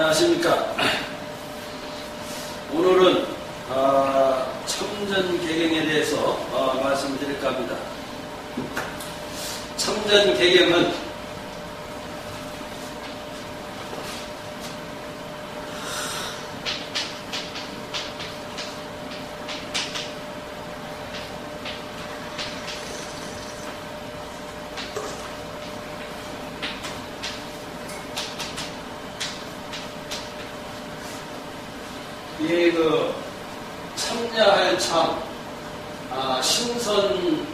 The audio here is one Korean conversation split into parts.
안녕하십니까. 오늘은 참전개경에 대해서 말씀드릴까 합니다. 참전개경은 참여할 참, 신선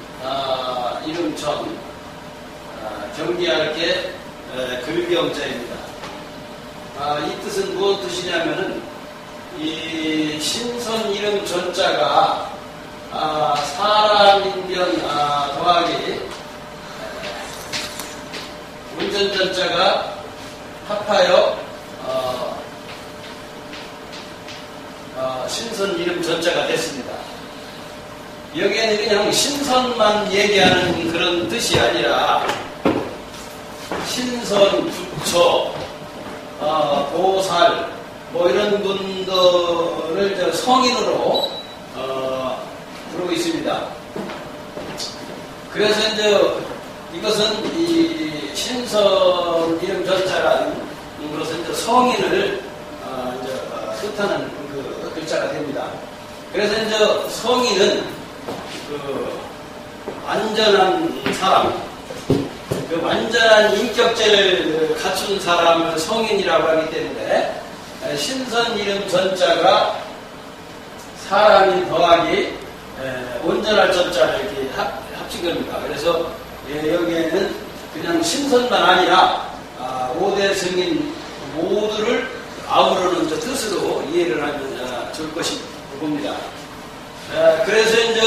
이름 전, 경계할 게 글경자입니다. 이 뜻은 무엇 뜻이냐면은 이 신선 이름 전자가 사람인변 더하기 운전전자가 합하여 신선 이름 전자가 됐습니다. 여기에는 그냥 신선만 얘기하는 그런 뜻이 아니라 신선, 부처, 보살 뭐 이런 분들을 성인으로 부르고 있습니다. 그래서 이제 이것은 이 신선 이름 전자라는 것은 이제 성인을 뜻하는 그 글자가 됩니다. 그래서 이제 성인은 그 완전한 사람, 그 완전한 인격체를 갖춘 사람을 성인이라고 하기 때문에 신선 이름 전자가 사람이 더하기 온전할 전자를 이렇게 합친 겁니다. 그래서 여기에는 그냥 신선만 아니라 5대 승인 모두를 아우르는 뜻으로 이해를 하면 좋을 것이 봅니다. 그래서 이제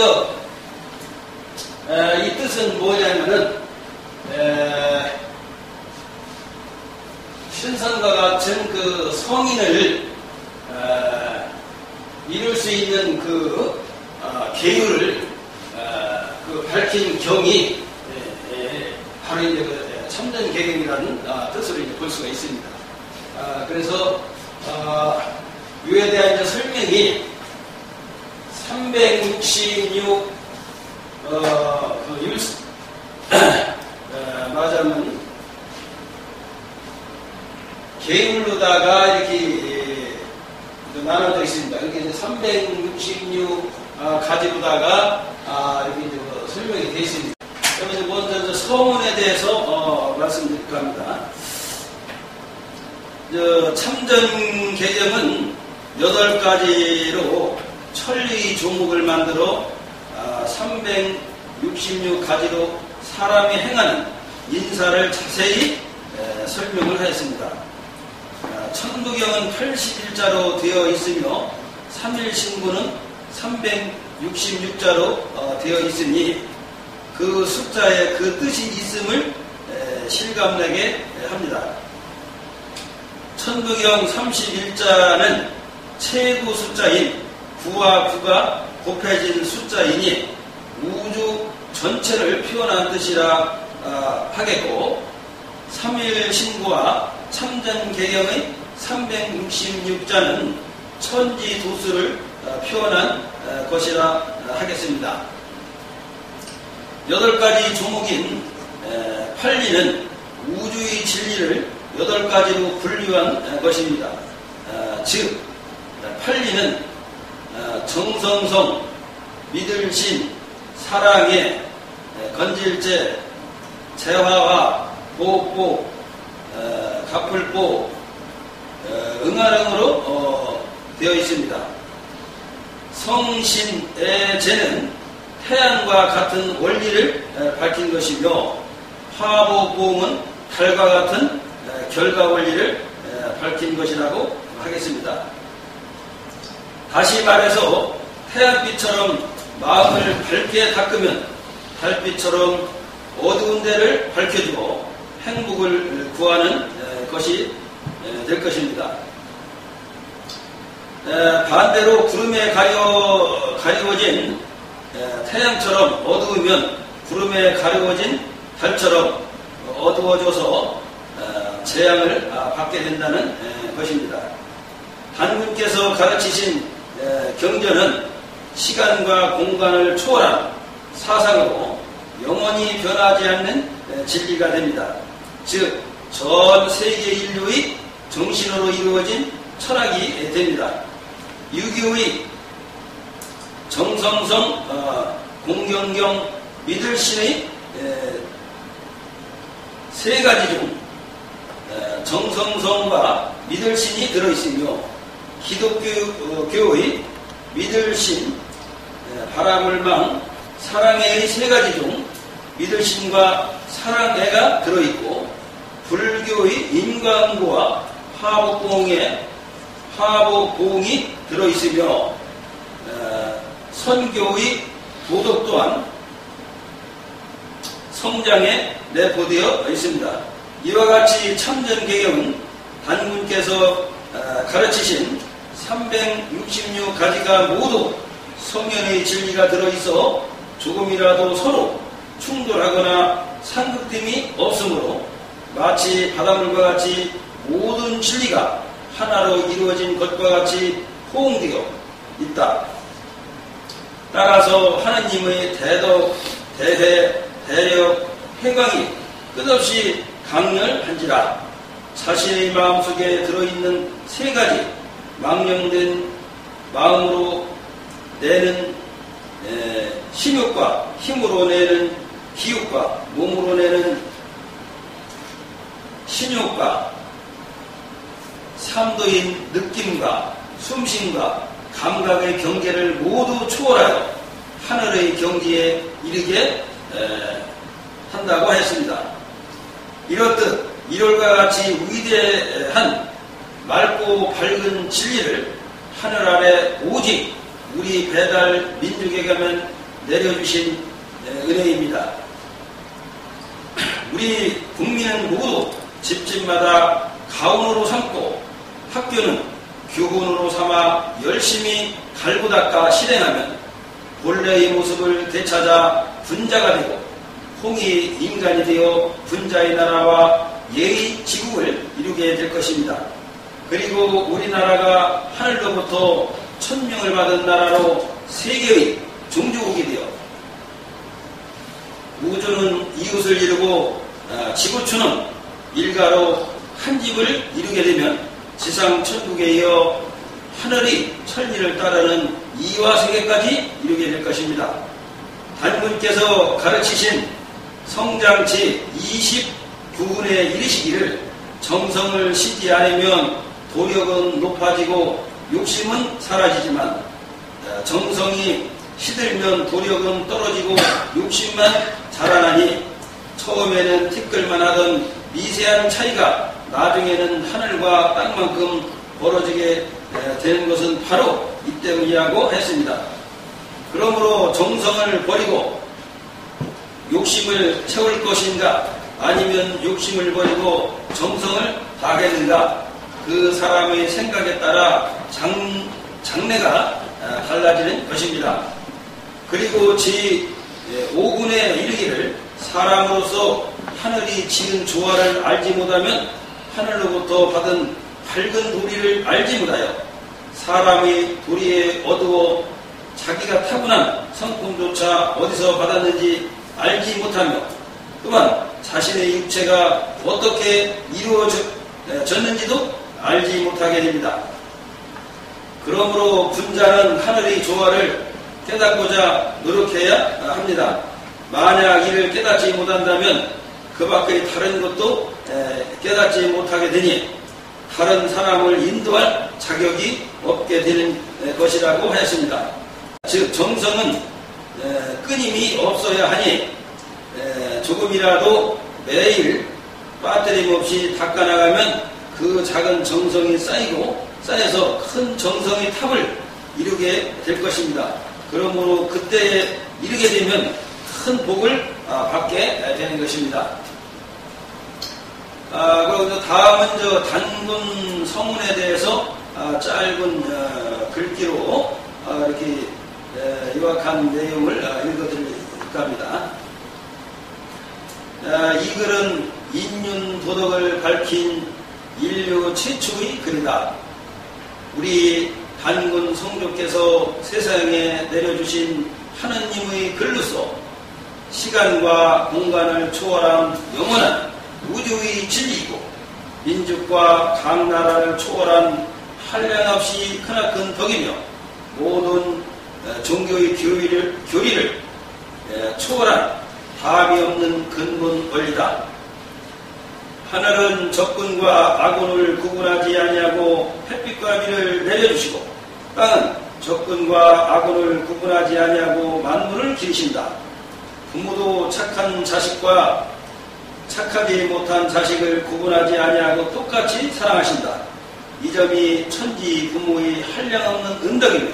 이 뜻은 뭐냐면은 신선과 같은 그 성인을 이룰 수 있는 그 계율을 그 밝힌 경이 바로 이제 그 참전개경이라는 뜻으로 이제 볼 수가 있습니다. 그래서 이에 대한 이제 설명이 366 말하자면 계율로다가 이렇게 나눠져 있습니다. 이렇게 이제 366 가지로다가 이렇게 이제 설명이 되어 있습니다. 그러면 먼저 서문에 대해서 말씀드릴까 합니다. 참전개경은 8가지로 천리 조목을 만들어 366가지로 사람이 행하는 인사를 자세히 설명을 하였습니다. 천부경은 81자로 되어 있으며 3일신구는 366자로 되어 있으니 그 숫자에 그 뜻이 있음을 실감나게 합니다. 천부경 31자는 최고 숫자인 9와 9가 곱해진 숫자이니 우주 전체를 표현한 뜻이라 하겠고 3일 신구와 참전개경의 366자는 천지 도수를 표현한 것이라 하겠습니다. 8가지 조목인 판리는 우주의 진리를 8가지로 분류한 것입니다. 즉 판리는 정성성, 믿을신, 사랑의, 건질제, 재화와 보호, 갚을보, 응아릉으로 되어 있습니다. 성신의 제는 태양과 같은 원리를 밝힌 것이며 화보보응은 달과 같은 결과 원리를 밝힌 것이라고 하겠습니다. 다시 말해서 태양빛처럼 마음을 밝게 닦으면 달빛처럼 어두운 데를 밝혀주고 행복을 구하는 것이 될 것입니다. 반대로 구름에 가리워진 태양처럼 어두우면 구름에 가리워진 달처럼 어두워져서 재앙을 받게 된다는 것입니다. 단군께서 가르치신 경전은 시간과 공간을 초월한 사상으로 영원히 변하지 않는 진리가 됩니다. 즉, 전 세계 인류의 정신으로 이루어진 철학이 됩니다. 유교의 정성성, 공경경, 믿을신의 세 가지 중 정성성과 믿을신이 들어있으며 기독교의 믿을신, 바라물망, 사랑애의 세 가지 중 믿을신과 사랑애가 들어있고 불교의 인과응보와 화복공이 들어있으며 선교의 도덕 또한 성장에 내포되어 있습니다. 이와 같이 참전개경은 단군께서 가르치신 366가지가 모두 성현의 진리가 들어있어 조금이라도 서로 충돌하거나 상극됨이 없으므로 마치 바닷물과 같이 모든 진리가 하나로 이루어진 것과 같이 호응되어 있다. 따라서 하느님의 대덕, 대회, 대력, 회광이 끝없이 강렬한지라 자신의 마음속에 들어있는 세 가지 망령된 마음으로 내는 신욕과 힘으로 내는 기욕과 몸으로 내는 신욕과 삼도인 느낌과 숨심과 감각의 경계를 모두 초월하여 하늘의 경지에 이르게 한다고 했습니다. 이렇듯 이럴과 같이 위대한 맑고 밝은 진리를 하늘 아래 오직 우리 배달 민족에게만 내려주신 은혜입니다. 우리 국민은 모두 집집마다 가훈으로 삼고 학교는 교훈으로 삼아 열심히 갈고 닦아 실행하면 본래의 모습을 되찾아 분자가 되고 홍이 인간이 되어 분자의 나라와 예의 지국을 이루게 될 것입니다. 그리고 우리나라가 하늘로부터 천명을 받은 나라로 세계의 종주국이 되어 우주는 이웃을 이루고 지구촌은 일가로 한 집을 이루게 되면 지상 천국에 이어 하늘이 천리를 따르는 이화세계까지 이루게 될 것입니다. 단군께서 가르치신 성장치 29분에 이르시기를 정성을 쉬지 않으면 도력은 높아지고 욕심은 사라지지만 정성이 시들면 도력은 떨어지고 욕심만 자라나니 처음에는 티끌만 하던 미세한 차이가 나중에는 하늘과 땅만큼 벌어지게 되는 것은 바로 이 때문이라고 했습니다. 그러므로 정성을 버리고 욕심을 채울 것인가 아니면 욕심을 버리고 정성을 다하겠는가 그 사람의 생각에 따라 장래가 달라지는 것입니다. 그리고 제5군에 이르기를 사람으로서 하늘이 지은 조화를 알지 못하면 하늘로부터 받은 밝은 도리를 알지 못하여 사람의 도리에 어두워 자기가 타고난 성품조차 어디서 받았는지 알지 못하며 또한 자신의 육체가 어떻게 이루어졌는지도 알지 못하게 됩니다. 그러므로 분자는 하늘의 조화를 깨닫고자 노력해야 합니다. 만약 이를 깨닫지 못한다면 그 밖의 다른 것도 깨닫지 못하게 되니 다른 사람을 인도할 자격이 없게 되는 것이라고 하였습니다. 즉 정성은 끊임이 없어야 하니 조금이라도 매일 빠뜨림 없이 닦아나가면 그 작은 정성이 쌓여서 큰 정성의 탑을 이루게 될 것입니다. 그러므로 그때에 이르게 되면 큰 복을 받게 되는 것입니다. 그리고 다음은 단군 성문에 대해서 짧은 글귀로 이렇게 요약한 내용을 읽어드릴까 합니다. 이 글은 인륜 도덕을 밝힌 인류 최초의 글이다. 우리 단군 성조께서 세상에 내려주신 하느님의 글로서 시간과 공간을 초월한 영원한 우주의 진리이고 민족과 각 나라를 초월한 한량없이 크나큰 덕이며 모든 종교의 교리를 초월한 답이 없는 근본 원리다. 하늘은 적군과 아군을 구분하지 아니하고 햇빛과 비를 내려주시고 땅은 적군과 아군을 구분하지 아니하고 만물을 기르신다. 부모도 착한 자식과 착하지 못한 자식을 구분하지 아니하고 똑같이 사랑하신다. 이 점이 천지 부모의 한량없는 은덕이며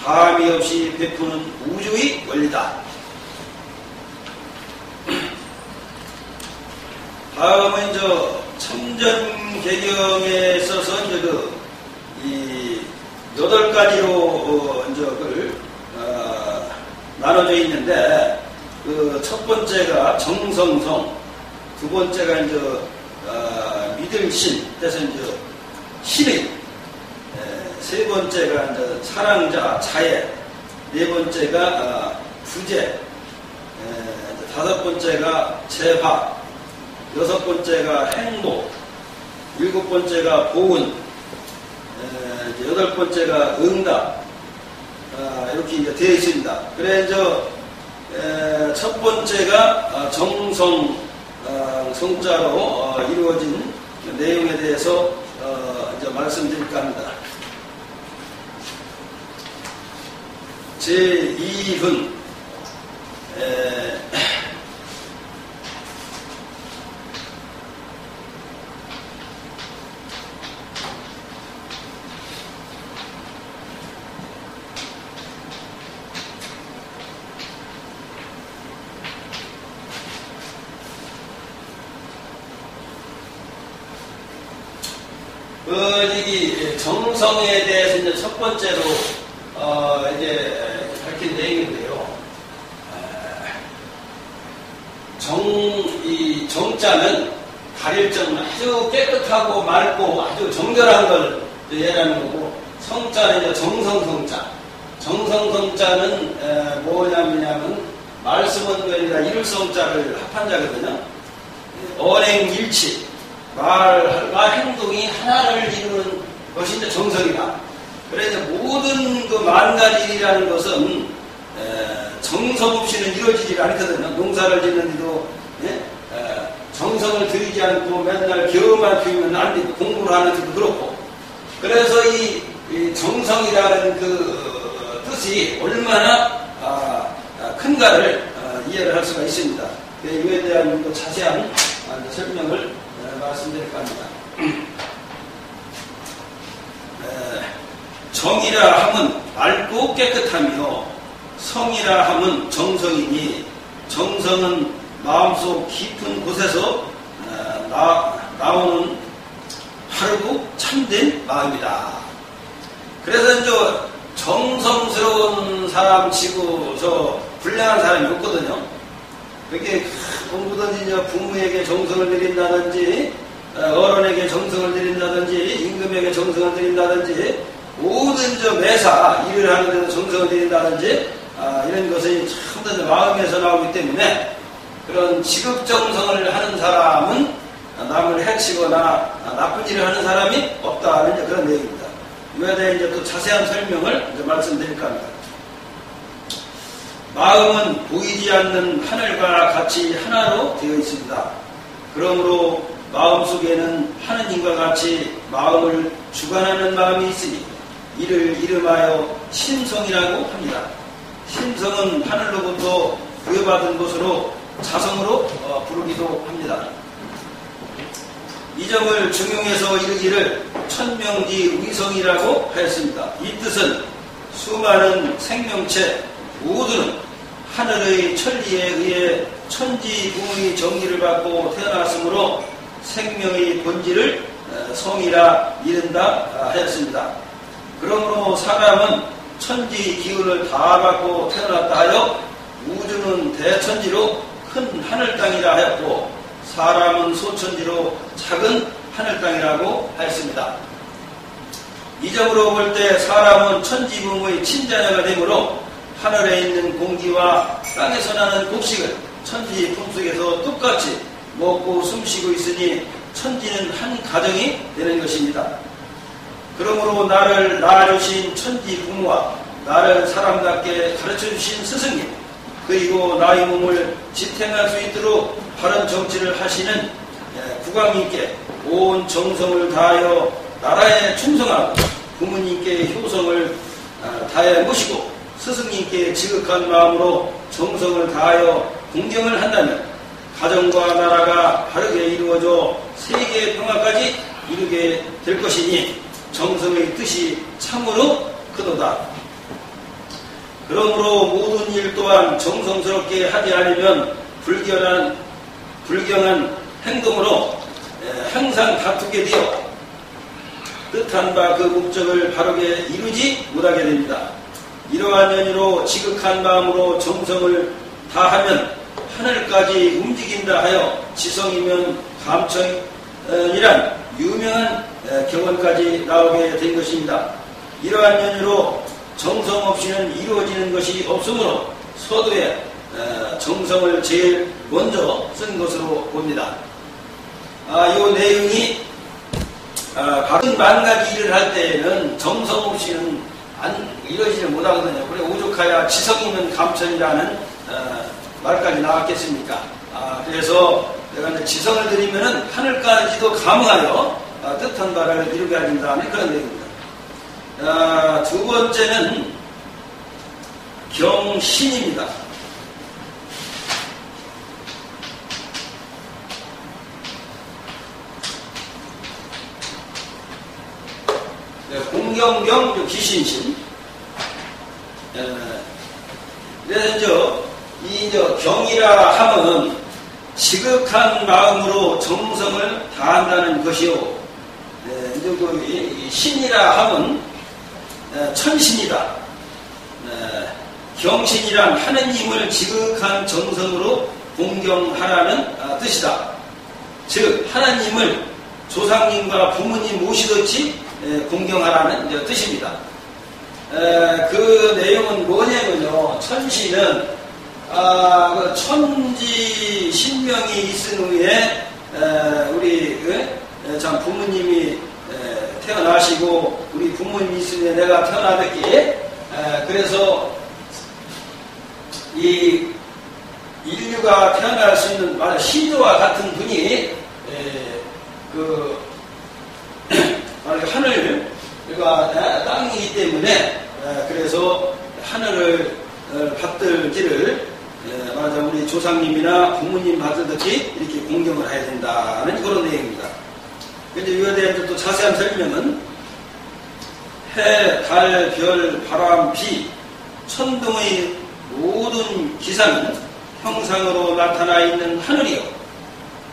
다함이 없이 베푸는 우주의 원리다. 다음은 참전개경에 있어서 이 8가지로 나눠져 있는데 그 첫 번째가 정성성, 두 번째가 믿을 신, 그래서 신의, 세 번째가 사랑자, 자애, 네 번째가 부재, 다섯 번째가 재화, 여섯 번째가 행복, 일곱 번째가 보은, 여덟 번째가 응답, 이렇게 되어 있습니다. 그래, 첫 번째가 정성, 성자로 이루어진 내용에 대해서 말씀드릴까 합니다. 제2분, 정성에 대해서 이제 첫 번째로 밝힌 내용인데요. 이 정자는 가릴 정은 아주 깨끗하고 맑고 아주 정결한 걸 얘기하는 거고, 성자는 이제 정성성자. 정성성자는 뭐냐면 말씀은 별이라 이룰 성자를 합한 자거든요. 언행일치. 말과 행동이 하나를 이루는 것이 이제 정성이다. 그래서 모든 그 만가지라는 것은 정성 없이는 이루어지지 않거든요. 농사를 짓는데도 정성을 들이지 않고 맨날 겨우만 피우면 안 되고, 공부를 하는데도 그렇고. 그래서 이 정성이라는 그 뜻이 얼마나 큰가를 이해를 할 수가 있습니다. 이에 대한 또 자세한 설명을 말씀드릴까 합니다. 정이라 함은 맑고 깨끗하며 성이라 함은 정성이니 정성은 마음속 깊은 곳에서 나오는 바르고 참된 마음이다. 그래서 이제 정성스러운 사람 치고 불량한 사람이 없거든요. 그렇게 공부든지 부모에게 정성을 드린다든지 어른에게 정성을 드린다든지 임금에게 정성을 드린다든지 모든 매사 일을 하는 데서 정성을 드린다든지 이런 것이 참 마음에서 나오기 때문에 그런 지극정성을 하는 사람은 남을 해치거나 나쁜 일을 하는 사람이 없다는 그런 내용입니다. 이에 대해 또 자세한 설명을 말씀드릴까 합니다. 마음은 보이지 않는 하늘과 같이 하나로 되어 있습니다. 그러므로 마음속에는 하느님과 같이 마음을 주관하는 마음이 있으니 이를 이름하여 신성이라고 합니다. 신성은 하늘로부터 부여받은 것으로 자성으로 부르기도 합니다. 이 점을 중용해서 이르기를 천명지 위성이라고 하였습니다. 이 뜻은 수많은 생명체 모두는 하늘의 천리에 의해 천지부의 정리를 받고 태어났으므로 생명의 본질을 성이라 이른다 하였습니다. 그러므로 사람은 천지 기운을 다 받고 태어났다 하여 우주는 대천지로 큰 하늘 땅이라 하였고 사람은 소천지로 작은 하늘 땅이라고 하였습니다. 이적으로 볼 때 사람은 천지부모의 친자녀가 되므로 하늘에 있는 공기와 땅에서 나는 곡식을 천지 품속에서 똑같이 먹고 숨쉬고 있으니 천지는 한 가정이 되는 것입니다. 그러므로 나를 낳아주신 천지 부모와 나를 사람답게 가르쳐주신 스승님, 그리고 나의 몸을 지탱할 수 있도록 바른 정치를 하시는 국왕님께 온 정성을 다하여 나라에 충성하고 부모님께 효성을 다해 모시고 스승님께 지극한 마음으로 정성을 다하여 공경을 한다면 가정과 나라가 바르게 이루어져 세계 평화까지 이루게 될 것이니 정성의 뜻이 참으로 크도다. 그러므로 모든 일 또한 정성스럽게 하지 않으면 불경한 행동으로 항상 다투게 되어 뜻한 바 그 목적을 바르게 이루지 못하게 됩니다. 이러한 연유로 지극한 마음으로 정성을 다하면 하늘까지 움직인다 하여 지성이면 감천이란 유명한 경언까지 나오게 된 것입니다. 이러한 연유로 정성 없이는 이루어지는 것이 없으므로 서두에 정성을 제일 먼저 쓴 것으로 봅니다. 이 내용이 바른 만 가지 일을 할 때에는 정성 없이는 이루어지지 못하거든요. 그래 오죽하야 지성이면 감천이라는 말까지 나왔겠습니까? 그래서 내가 이제 지성을 드리면은 하늘까지도 감응하여 뜻한 바를 이루게 하신다는 그런 내용입니다. 두 번째는 경신입니다. 공경경 기신신. 그래서 이제 경이라 함은 지극한 마음으로 정성을 다한다는 것이요. 이제 그 신이라 함은 천신이다. 경신이란 하느님을 지극한 정성으로 공경하라는 뜻이다. 즉 하나님을 조상님과 부모님 모시듯이 공경하라는 뜻입니다. 그 내용은 뭐냐면요. 천신은 그 천지 신명이 있은 후에 우리 참 부모님이 태어나시고 우리 부모님이 있으면 내가 태어나겠기. 그래서 이 인류가 태어날 수 있는 시조와 같은 분이 하늘, 그러니까 땅이기 때문에 그래서 하늘을 받들기를 말하자면 우리 조상님이나 부모님 받들듯이 이렇게 공경을 해야 된다는 그런 내용입니다. 근데 이거에 대한 또 자세한 설명은 해, 달, 별, 바람, 비, 천둥의 모든 기상은 형상으로 나타나 있는 하늘이요.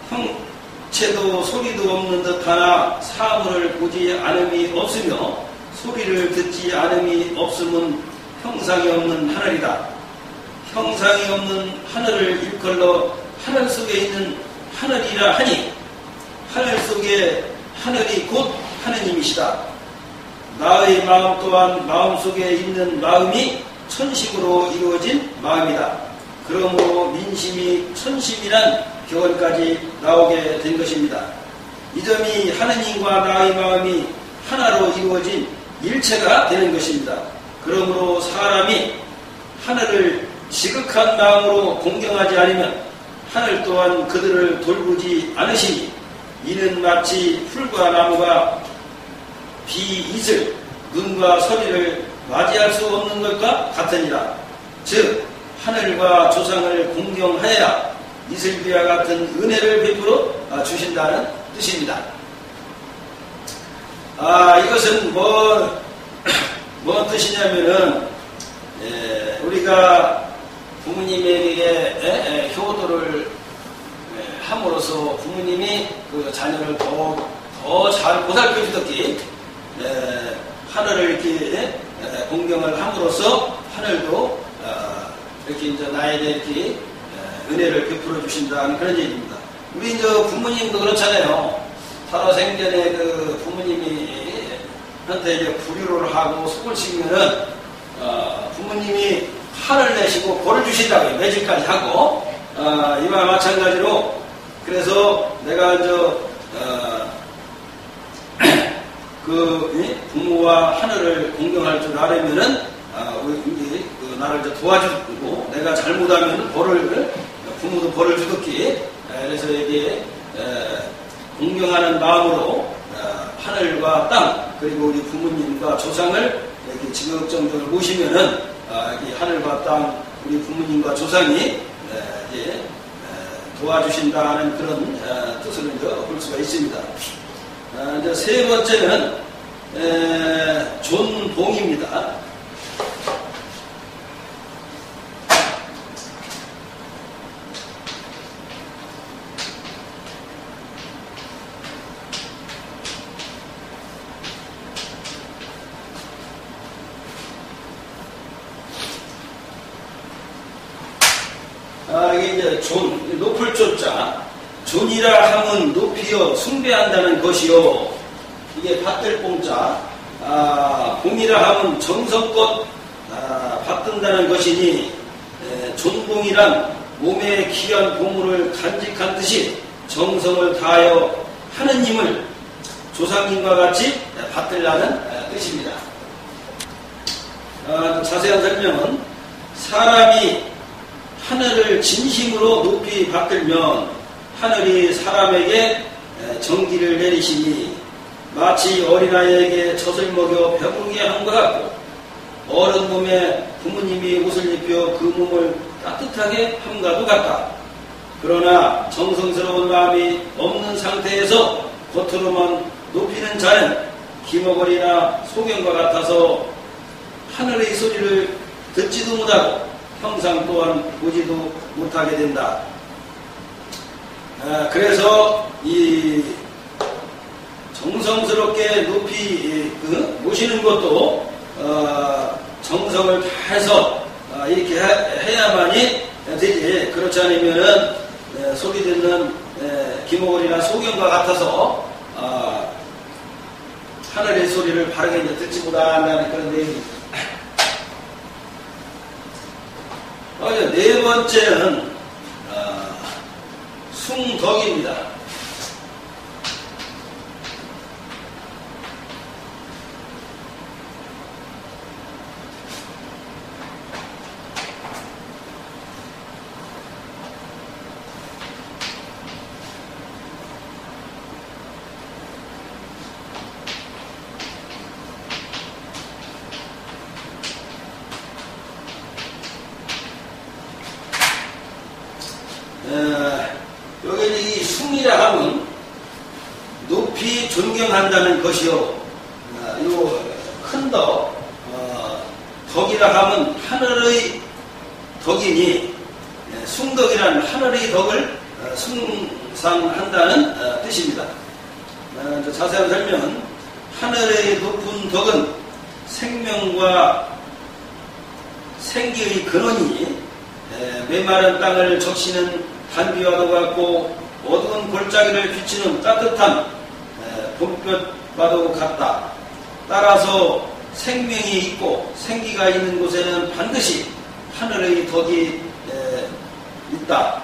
형체도 소리도 없는 듯하나 사물을 보지 않음이 없으며 소리를 듣지 않음이 없음은 형상이 없는 하늘이다. 형상이 없는 하늘을 일컬러 하늘 속에 있는 하늘이라 하니 하늘 속에 하늘이 곧 하느님이시다. 나의 마음 또한 마음 속에 있는 마음이 천식으로 이루어진 마음이다. 그러므로 민심이 천심이란 교훈까지 나오게 된 것입니다. 이 점이 하느님과 나의 마음이 하나로 이루어진 일체가 되는 것입니다. 그러므로 사람이 하늘을 지극한 마음으로 공경하지 않으면 하늘 또한 그들을 돌보지 않으시니 이는 마치 풀과 나무가 비, 이슬, 눈과 서리를 맞이할 수 없는 것과 같으니라. 즉 하늘과 조상을 공경하여야 이슬비와 같은 은혜를 베풀어 주신다는 뜻입니다. 이것은 뭔 뜻이냐면은 우리가 부모님에게 효도를 함으로써 부모님이 그 자녀를 더 잘 보살펴주듯이 하늘을 이렇게 공경을 함으로써 하늘도 이렇게 이제 나에게 이렇게 은혜를 베풀어 주신다는 그런 얘기입니다. 우리 저 부모님도 그렇잖아요. 살아생전에 그 부모님이 한테 이제 불효를 하고 속을 씹으면은 부모님이 화를 내시고 벌을 주신다고요. 매질까지 하고 이와 마찬가지로 그래서 내가 그 부모와 하늘을 공경할 줄 알으면은 우리 그 나를 도와주고 내가 잘못하면 부모도 벌을 주듯이 그래서 이게 공경하는 마음으로 하늘과 땅 그리고 우리 부모님과 조상을 이렇게 지극정성을 모시면은 이 하늘과 땅 우리 부모님과 조상이 도와주신다는 그런 뜻을 볼 수가 있습니다. 이제 세 번째는 존봉입니다. 이게 이제 높을 존자, 존이라 함은 높이어 숭배한다는 것이요. 이게 받들 봉자, 봉이라 함은 정성껏 받든다는 것이니, 존봉이란 몸의 귀한 보물을 간직한 듯이 정성을 다하여 하느님을 조상님과 같이 받들라는 뜻입니다. 자세한 설명은 사람이 하늘을 진심으로 높이 받들면 하늘이 사람에게 정기를 내리시니 마치 어린아이에게 젖을 먹여 배부르게 한 것 같고 어른 몸에 부모님이 옷을 입혀 그 몸을 따뜻하게 함과도 같다. 그러나 정성스러운 마음이 없는 상태에서 겉으로만 높이는 자는 기머거리나 소경과 같아서 하늘의 소리를 듣지도 못하고 형상 또한 보지도 못하게 된다. 그래서 이 정성스럽게 높이 모시는 것도 정성을 다해서 이렇게 해야만이 되지. 그렇지 않으면은 소리 듣는 기모골이나 소경과 같아서 하늘의 소리를 바르게 듣지 못한다는 그런 내용입니다. 네 번째는 숭덕입니다. 여기 이 숭이라 함은 높이 존경한다는 것이요. 요 큰 덕, 덕이라 함은 하늘의 덕이니 숭덕이란 하늘의 덕을 숭상한다는 뜻입니다. 자세한 설명은 하늘의 높은 덕은 생명과 생기의 근원이니 메마른 땅을 적시는 단비와도 같고 어두운 골짜기를 비추는 따뜻한 봄볕과도 같다. 따라서 생명이 있고 생기가 있는 곳에는 반드시 하늘의 덕이 있다.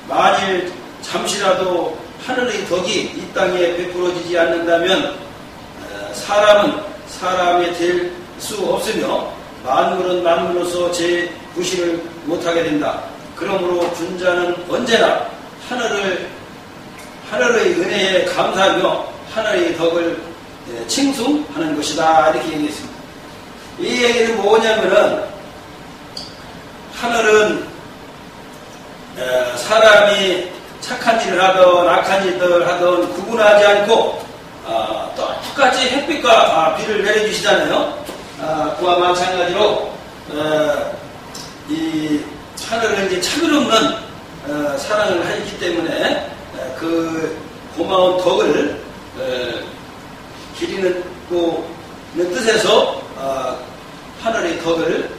만일 잠시라도 하늘의 덕이 이 땅에 베풀어지지 않는다면 사람은 사람이 될 수 없으며 만물은 만물로서 제 부실을 못하게 된다. 그러므로 군자는 언제나 하늘의 은혜에 감사하며 하늘의 덕을 칭송하는 것이다. 이렇게 얘기했습니다. 이 얘기는 뭐냐면은 하늘은 사람이 착한 일을 하든 악한 일을 하든 구분하지 않고 똑같이 햇빛과 비를 내려주시잖아요. 그와 마찬가지로 이 하늘은 이제 차별 없는 사랑을 하기 때문에 그 고마운 덕을 기리는 뜻에서 하늘의 덕을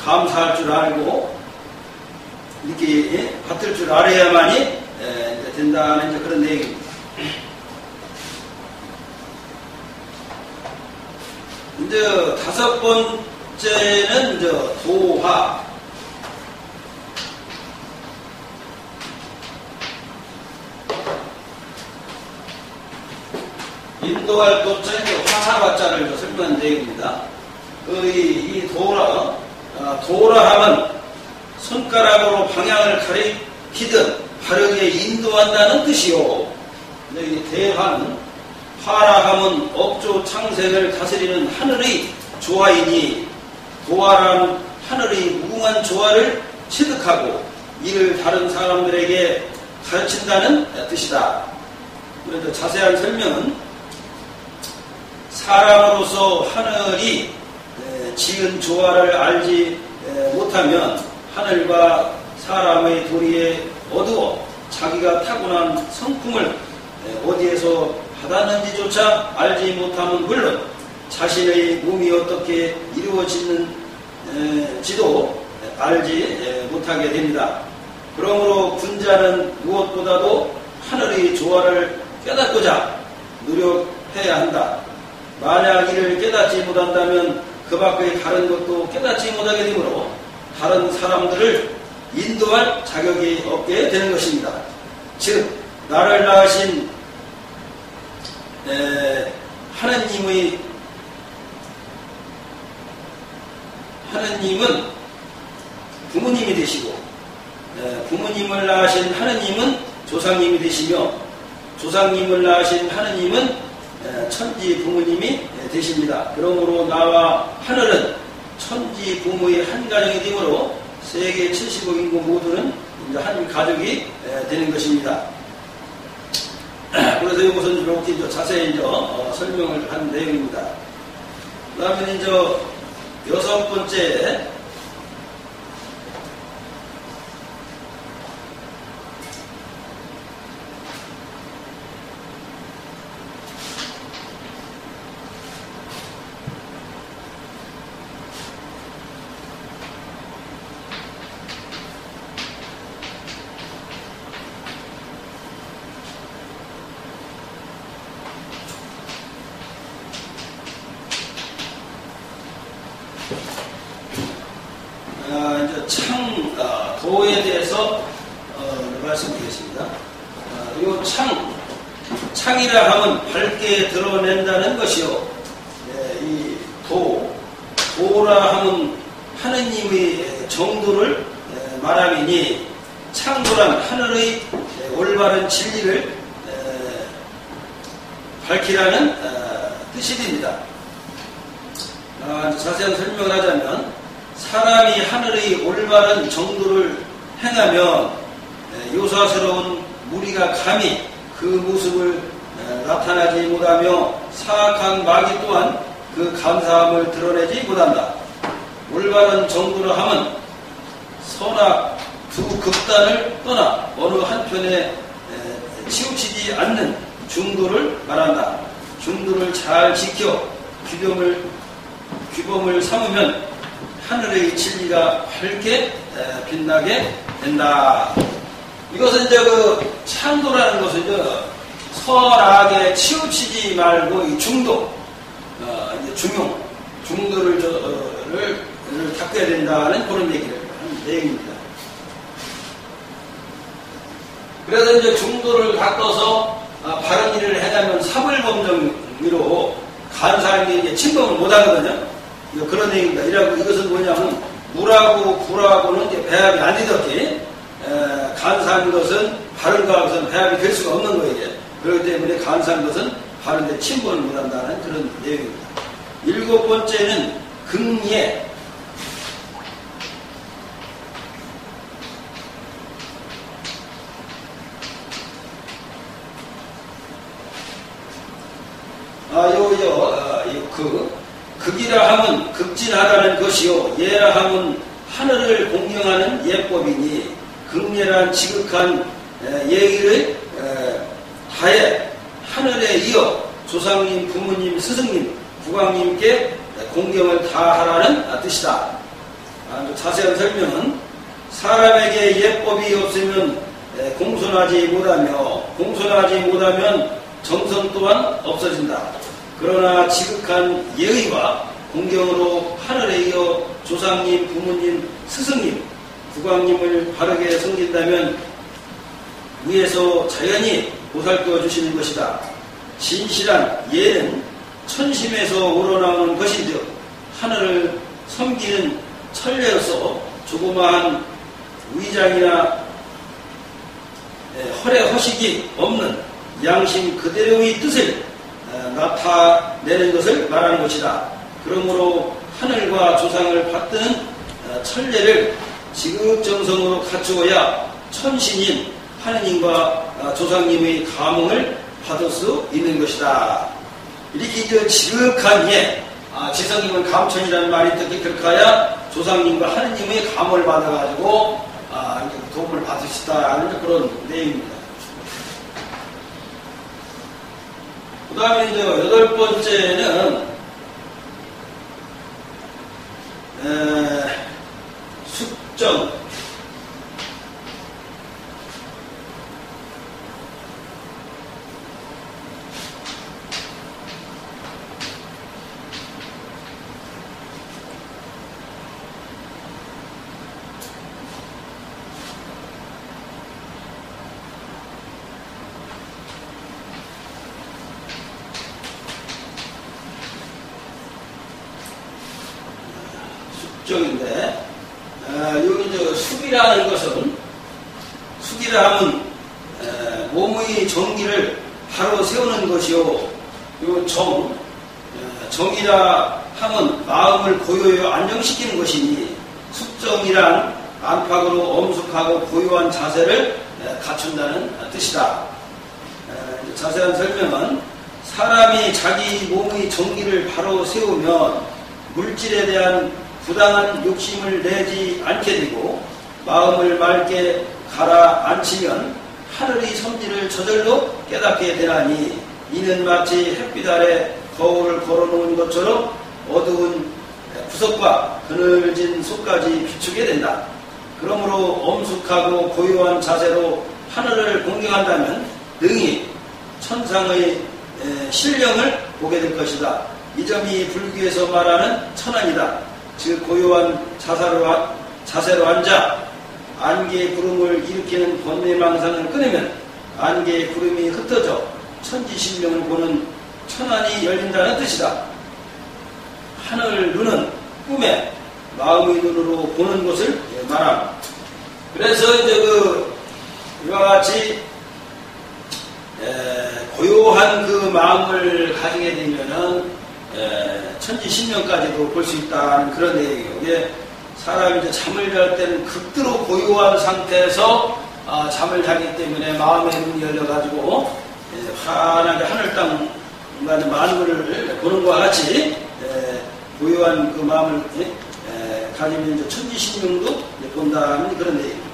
감사할 줄 알고 이렇게 받을 줄 알아야만이 이제 된다는 이제 그런 내용입니다. 이제 다섯 번째는 이제 도화. 인도할 도자, 화화자를 설명한 내용입니다. 이 도라 하면 손가락으로 방향을 가리키듯 바르게 인도한다는 뜻이요. 이 대화는 화라 하면 업조 창생을 다스리는 하늘의 조화이니 도화란 하늘의 무궁한 조화를 체득하고 이를 다른 사람들에게 가르친다는 뜻이다. 그래서 자세한 설명은 사람으로서 하늘이 지은 조화를 알지 못하면 하늘과 사람의 도리에 어두워 자기가 타고난 성품을 어디에서 받았는지조차 알지 못하면 물론 자신의 몸이 어떻게 이루어지는지도 알지 못하게 됩니다. 그러므로 군자는 무엇보다도 하늘의 조화를 깨닫고자 노력해야 한다. 만약 이를 깨닫지 못한다면 그 밖의 다른 것도 깨닫지 못하게 되므로 다른 사람들을 인도할 자격이 없게 되는 것입니다. 즉 나를 낳으신 하느님은 부모님이 되시고 부모님을 낳으신 하느님은 조상님이 되시며 조상님을 낳으신 하느님은 천지 부모님이 되십니다. 그러므로 나와 하늘은 천지 부모의 한 가정이 되므로 세계 70억 인구 모두는 이제 한 가족이 되는 것입니다. 그래서 이것은 이렇게 자세히 설명을 한 내용입니다. 그 다음에 이제 여섯 번째, 도에 대해서 말씀드리겠습니다. 이 창이라 하면 밝게 드러낸다는 것이요. 이 도라 하면 하느님의 정도를 말함이니 창도란 하늘의 올바른 진리를 밝히라는 뜻이 됩니다. 자세한 설명을 하자면 사람이 하늘의 올바른 정도를 행하면 요사스러운 무리가 감히 그 모습을 나타나지 못하며 사악한 마귀 또한 그 감사함을 드러내지 못한다. 올바른 정도를 하면 선악 두 극단을 떠나 어느 한편에 치우치지 않는 중도를 말한다. 중도를 잘 지켜 규범을 삼으면 하늘의 진리가 밝게 빛나게 된다. 이것은 이제 그 창도라는 것은 이제 선악에 치우치지 말고 이 중도, 이제 중도를 닦아야 된다는 그런 얘기를 하는 내용입니다. 그래서 이제 중도를 닦아서 바른 일을 해가면 사불범정으로 간사하게 이제 침범을 못 하거든요. 그런 얘기입니다. 이것은 뭐냐면 물하고 불하고는 이제 배합이 안 되듯이 간사한 것은 바른 것은 배합이 될 수가 없는 거예요. 그렇기 때문에 간사한 것은 바른데 침범을 못한다는 그런 내용입니다. 일곱 번째는 긍예. 극이라 하면 극진하다는 것이요 예라 하면 하늘을 공경하는 예법이니 극예란 지극한 예의를 다해 하늘에 이어 조상님, 부모님, 스승님, 국왕님께 공경을 다하라는 뜻이다. 자세한 설명은 사람에게 예법이 없으면 공손하지 못하면 정성 또한 없어진다. 그러나 지극한 예의와 공경으로 하늘에 이어 조상님, 부모님, 스승님, 국왕님을 바르게 섬긴다면 위에서 자연히 보살펴 주시는 것이다. 진실한 예는 천심에서 우러나오는 것인즉 하늘을 섬기는 천례로서 조그마한 위장이나 허례허식이 없는 양심 그대로의 뜻을 나타내는 것을 말하는 것이다. 그러므로 하늘과 조상을 받드는 천례를 지극정성으로 갖추어야 천신인 하느님과 조상님의 감흥을 받을 수 있는 것이다. 이렇게 지극한 예, 지성님은 감천이라는 말이 뜻깊을까야 조상님과 하느님의 감을 받아가지고 도움을 받을 수 있다는 그런 내용입니다. 그 다음에 이제 8번째는 숙정. 숙정인데, 여기 숙이라는 것은, 숙이라 하면, 몸의 정기를 바로 세우는 것이요. 요 정이라 하면 마음을 고요히 안정시키는 것이니, 숙정이란 안팎으로 엄숙하고 고요한 자세를 갖춘다는 뜻이다. 자세한 설명은, 사람이 자기 몸의 정기를 바로 세우면 물질에 대한 부당한 욕심을 내지 않게 되고 마음을 맑게 가라앉히면 하늘의 성질을 저절로 깨닫게 되나니 이는 마치 햇빛 아래 거울을 걸어놓은 것처럼 어두운 구석과 그늘진 속까지 비추게 된다. 그러므로 엄숙하고 고요한 자세로 하늘을 공경한다면 능히 천상의 신령을 보게 될 것이다. 이 점이 불교에서 말하는 천안이다. 즉 고요한 자세로 앉아 안개의 구름을 일으키는 번뇌망상을 끊으면 안개의 구름이 흩어져 천지신명을 보는 천안이 열린다는 뜻이다. 하늘 눈은 꿈에 마음의 눈으로 보는 것을 말합니다. 그래서 이제 이와 같이 고요한 그 마음을 가지게 되면은 천지신명까지도 볼 수 있다는 그런 내용이에요. 이게 사람이 이제 잠을 잘 때는 극도로 고요한 상태에서 잠을 자기 때문에 마음의 눈이 열려가지고 환하게 하늘 땅과 만물을 보는 것과 같이 고요한 그 마음을 가지면 이제 천지신명도 본다는 그런 내용입니다.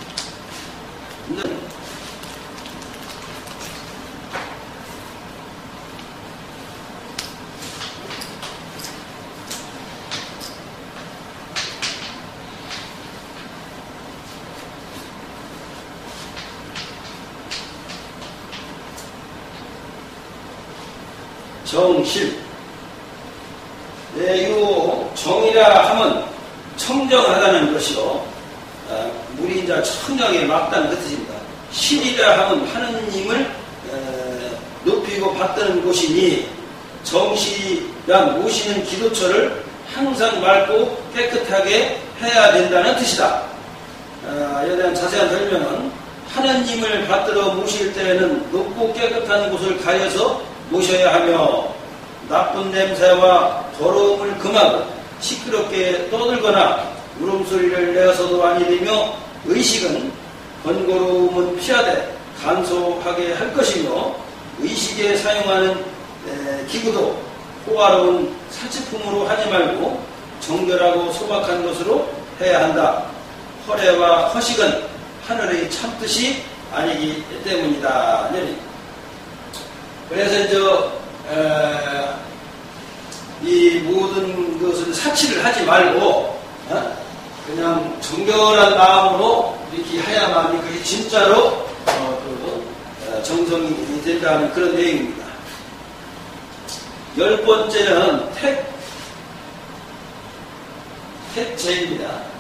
정실. 이 정이라 하면 청정하다는 것이요. 우리 이제 청정에 맞다는 뜻입니다. 실이라 하면 하느님을 높이고 받드는 곳이니 정실이란 모시는 기도처를 항상 맑고 깨끗하게 해야 된다는 뜻이다. 이에 대한 자세한 설명은 하느님을 받들어 모실 때에는 높고 깨끗한 곳을 가려서 모셔야 하며 나쁜 냄새와 더러움을 금하고 시끄럽게 떠들거나 울음소리를 내어서도 아니 되며 의식은 번거로움은 피하되 간소하게 할 것이며 의식에 사용하는 기구도 호화로운 사치품으로 하지 말고 정결하고 소박한 것으로 해야 한다. 허례와 허식은 하늘의 참뜻이 아니기 때문이다. 그래서 이 모든 것을 사치를 하지 말고 그냥 정결한 마음으로 이렇게 해야만 그게 진짜로 정성이 된다는 그런 내용입니다. 10번째는 택제입니다.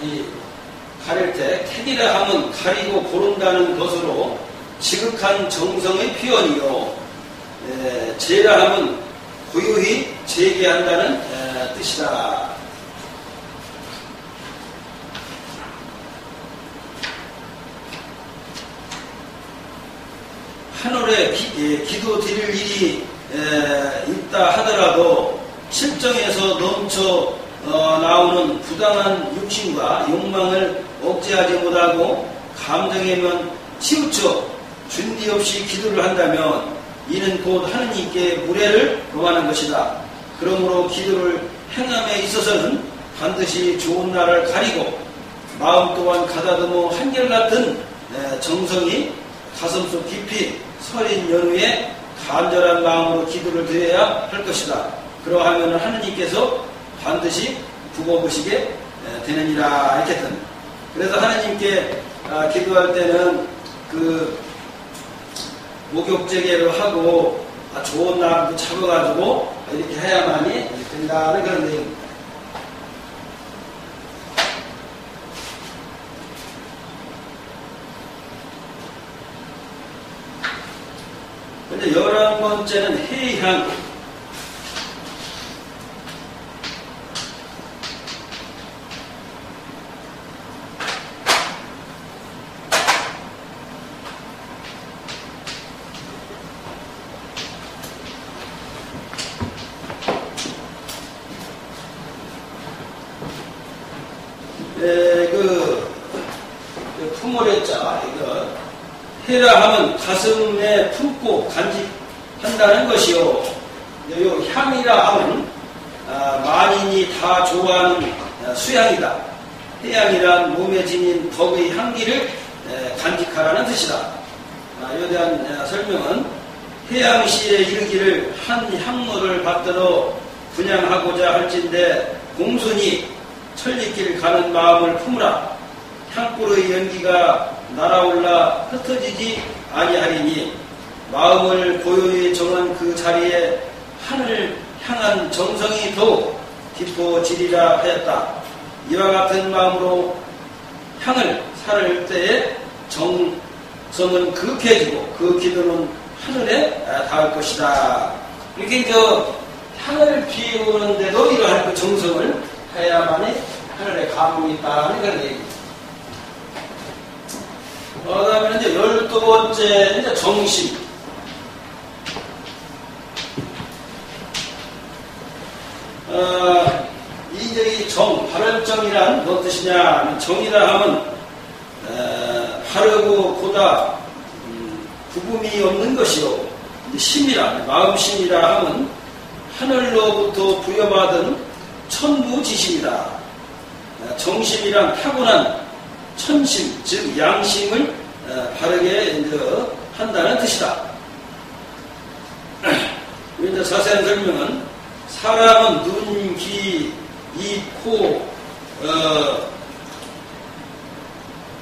이 가릴 때 택이라 함은 가리고 고른다는 것으로 지극한 정성의 표현이요, 제라 함은 고요히 재개한다는 뜻이다. 하늘에 기도 드릴 일이 있다 하더라도 실정에서 넘쳐 나오는 부당한 욕심과 욕망을 억제하지 못하고 감정에만 치우쳐 준비 없이 기도를 한다면 이는 곧 하느님께 무례를 범하는 것이다. 그러므로 기도를 행함에 있어서는 반드시 좋은 날을 가리고 마음 또한 가다듬어 한결같은 정성이 가슴속 깊이 서린 연후에 간절한 마음으로 기도를 드려야 할 것이다. 그러하면 하느님께서 반드시 굽어보시게 되느니라. 이렇게 했던. 그래서 하느님께 기도할 때는 그 목욕제계를 하고 좋은 날도 잡아가지고 이렇게 해야만이 된다는 그런 내용입니다. 근데 11번째는 해향. 품으랬자, 이거, 해라 하면 가슴에 품고 간직한다는 것이요. 요 향이라 하면, 만인이 다 좋아하는 수향이다. 해향이란 몸에 지닌 덕의 향기를 간직하라는 뜻이다. 이에 대한 설명은 해양시에 이르기를 한 향로를 받들어 분양하고자 할진대 공손히 천리길 가는 마음을 품으라. 향불의 연기가 날아올라 흩어지지 아니하리니 마음을 고요히 정한 그 자리에 하늘 향한 정성이 더욱 깊어지리라 하였다. 이와 같은 마음으로 향을 살을 때에 정성은 그윽해지고 그 기도는 하늘에 닿을 것이다. 이렇게 향을 피우는데도 이러한 그 정성을 해야만이 하늘에 감흥이 있다는 그런 얘기입니다. 그 다음에 이제 12번째, 이제 정심. 이 발언정이란 무슨 뜻이냐? 정이라 하면, 바르고 고다, 구분이 없는 것이요. 심이라, 마음심이라 하면, 하늘로부터 부여받은 천부지심이다. 정심이란 타고난 천심, 즉 양심을 바르게 한다는 뜻이다. 이제 자세한 설명은 사람은 눈, 귀, 입, 코,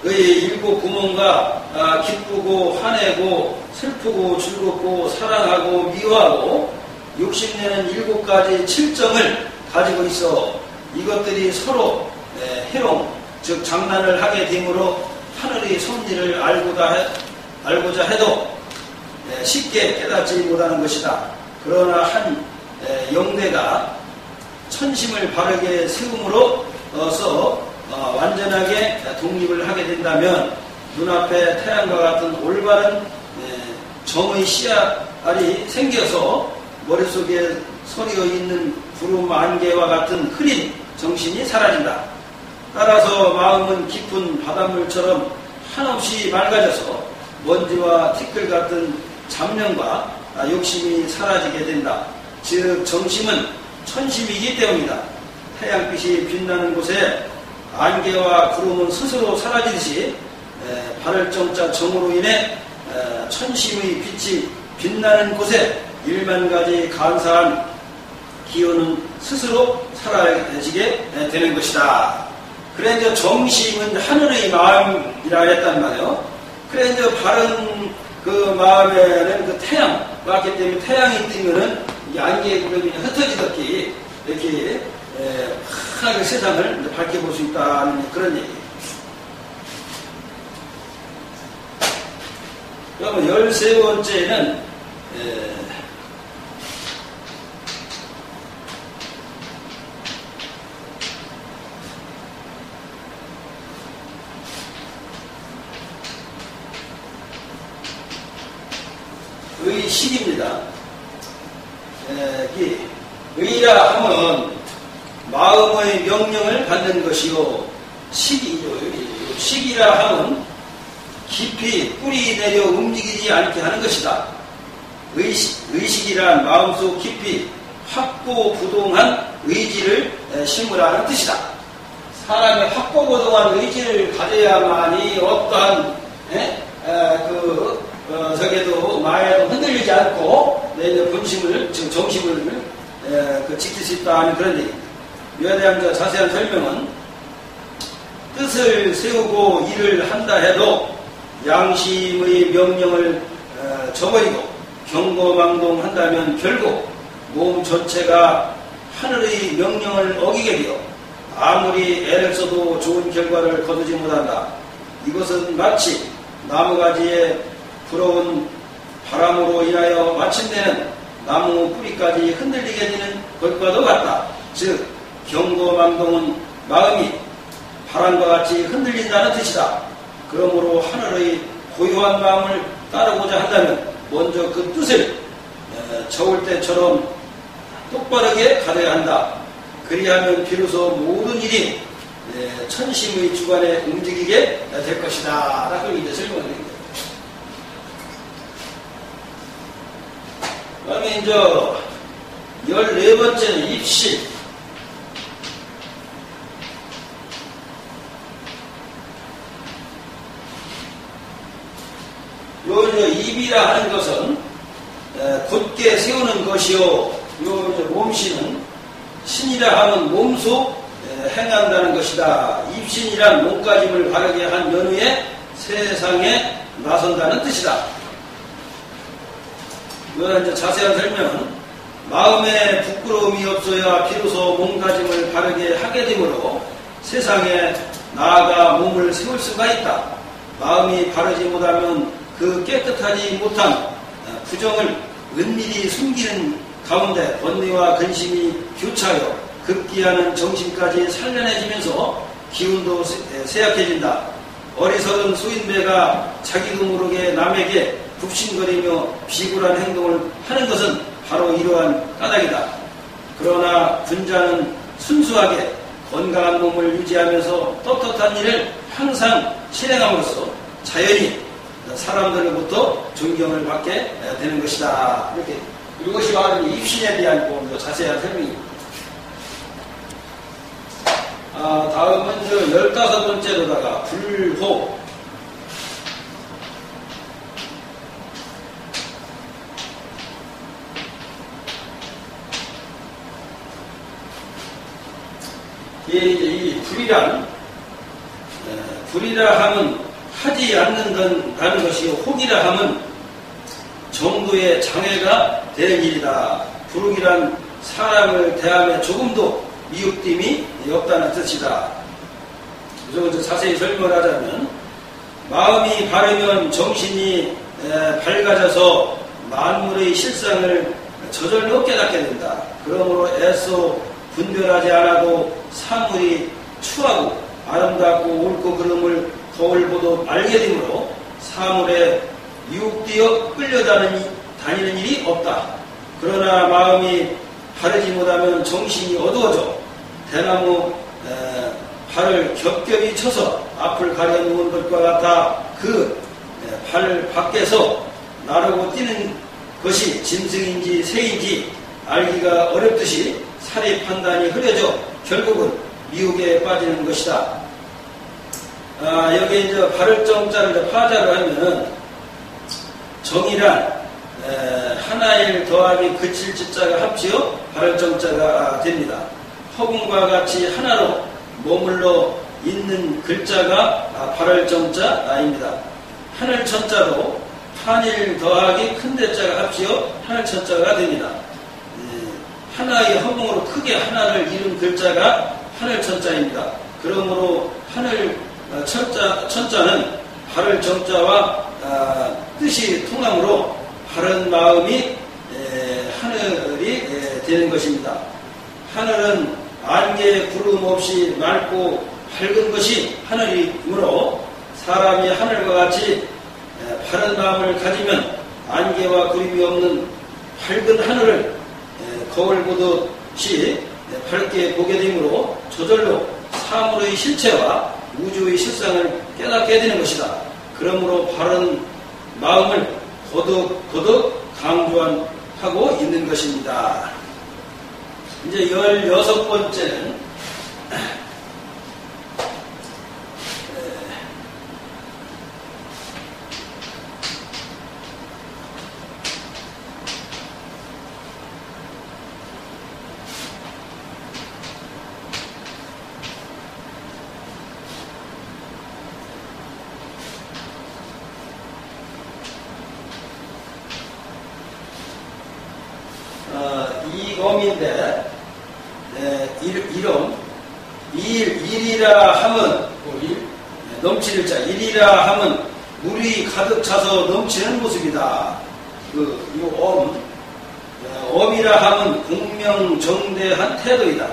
의 일곱 구멍과 기쁘고 화내고 슬프고 즐겁고 사랑하고 미워하고 욕심내는 7가지 칠정을 가지고 있어 이것들이 서로 해롱, 즉 장난을 하게 되므로 하늘의 섭리를 알고자 해도 쉽게 깨닫지 못하는 것이다. 그러나 한 영대가 천심을 바르게 세움으로써 완전하게 독립을 하게 된다면 눈앞에 태양과 같은 올바른 정의 씨앗이 생겨서 머릿속에 서리어 있는 구름 안개와 같은 흐린 정신이 사라진다. 따라서 마음은 깊은 바닷물처럼 한없이 맑아져서 먼지와 티끌 같은 잡념과 욕심이 사라지게 된다. 즉 정심은 천심이기 때문이다. 태양빛이 빛나는 곳에 안개와 구름은 스스로 사라지듯이 발을 정자 정으로 인해 천심의 빛이 빛나는 곳에 1만가지 간사한 기운은 스스로 사라지게 되는 것이다. 그래 이제 정심은 하늘의 마음이라 했단 말이에요. 그래 이제 바른 그 마음에는 그 태양 왔기 때문에 태양이 뜨면은 이 안개의 구름이 흩어지듯이 이렇게 환하게 세상을 밝혀볼 수 있다는 그런 얘기예요. 그러면 13번째는 의식입니다. 의라 하면 마음의 명령을 받는 것이요. 식이라 하면 깊이 뿌리 내려 움직이지 않게 하는 것이다. 의식이란 마음속 깊이 확고부동한 의지를 심으라는 뜻이다. 사람이 확고부동한 의지를 가져야만이 어떠한 저게도 마에도 흔들리지 않고 내 본심을 지금 정심을 지킬 수 있다는 그런 얘기입니다. 이에 대한 자세한 설명은 뜻을 세우고 일을 한다 해도 양심의 명령을 저버리고 경거망동한다면 결국 몸 전체가 하늘의 명령을 어기게 되어 아무리 애를 써도 좋은 결과를 거두지 못한다. 이것은 마치 나무가지에 불어온 바람으로 인하여 마침내는 나무 뿌리까지 흔들리게 되는 것과도 같다. 즉 경거망동은 마음이 바람과 같이 흔들린다는 뜻이다. 그러므로 하늘의 고요한 마음을 따르고자 한다면 먼저 그 뜻을 저을 때처럼 똑바르게 가져야 한다. 그리하면 비로소 모든 일이 천심의 주관에 움직이게 될 것이다. 라고 이제 설명을 드립니다. 그 다음에 이제 14번째는 입신. 요 입이라 하는 것은 곧게 세우는 것이요. 요 몸신은 신이라 하면 몸속 행한다는 것이다. 입신이란 몸가짐을 바르게 한 연후에 세상에 나선다는 뜻이다. 이거는 이제 자세한 설명은 마음에 부끄러움이 없어야 비로소 몸가짐을 바르게 하게 되므로 세상에 나아가 몸을 세울 수가 있다. 마음이 바르지 못하면 그 깨끗하지 못한 부정을 은밀히 숨기는 가운데 번뇌와 근심이 교차하여 급기야는 정신까지 산란해지면서 기운도 쇠약해진다. 어리석은 소인배가 자기도 모르게 남에게 굽신거리며 비굴한 행동을 하는 것은 바로 이러한 까닭이다. 그러나 군자는 순수하게 건강한 몸을 유지하면서 떳떳한 일을 항상 실행함으로써 자연히 사람들로부터 존경을 받게 되는 것이다. 이렇게 이것이 바로 입신에 대한 자세한 설명입니다. 다음은 15번째로다가 불호. 이 불이라 하면 하지 않는다는 것이요. 혹이라 하면 정도의 장애가 되는 일이다. 불혹이란 사람을 대함에 조금도 미흡됨이 없다는 뜻이다. 그래서 자세히 설명을 하자면 마음이 바르면 정신이 밝아져서 만물의 실상을 저절로 깨닫게 된다. 그러므로 애써 분별하지 않아도 사물이 추하고 아름답고 옳고 그름을 거울 보듯 알게 되므로 사물에 유혹되어 끌려다니는 일이 없다. 그러나 마음이 바르지 못하면 정신이 어두워져 대나무 발을 겹겹이 쳐서 앞을 가려놓은 것과 같아 그 발 밖에서 나르고 뛰는 것이 짐승인지 새인지 알기가 어렵듯이 사리 판단이 흐려져 결국은 미혹에 빠지는 것이다. 여기 이제 바를 정자를 파자로 하면은 정이란 하나일 더하기 그칠 지자가 합치어 바를 정자가 됩니다. 허공과 같이 하나로 머물러 있는 글자가 바를 정자입니다. 하늘 천자로 한일 더하기 큰 대자가 합치어 하늘 천자가 됩니다. 하나의 허공으로 크게 하나를 이룬 글자가 하늘 천자입니다. 그러므로 하늘 천자는 바를 정자와 뜻이 통하므로 바른 마음이 하늘이 되는 것입니다. 하늘은 안개 구름 없이 맑고 밝은 것이 하늘이므로 사람이 하늘과 같이 바른 마음을 가지면 안개와 구름이 없는 밝은 하늘을 거울 보듯이 밝게 보게 되므로 저절로 사물의 실체와 우주의 실상을 깨닫게 되는 것이다. 그러므로 바른 마음을 거듭 강조하고 있는 것입니다. 이제 16번째는 이 검인데 이름 일이라 함은 넘치는 자 일이라 함은 물이 가득 차서 넘치는 모습이다. 엄이라 함은 공명정대한 태도이다.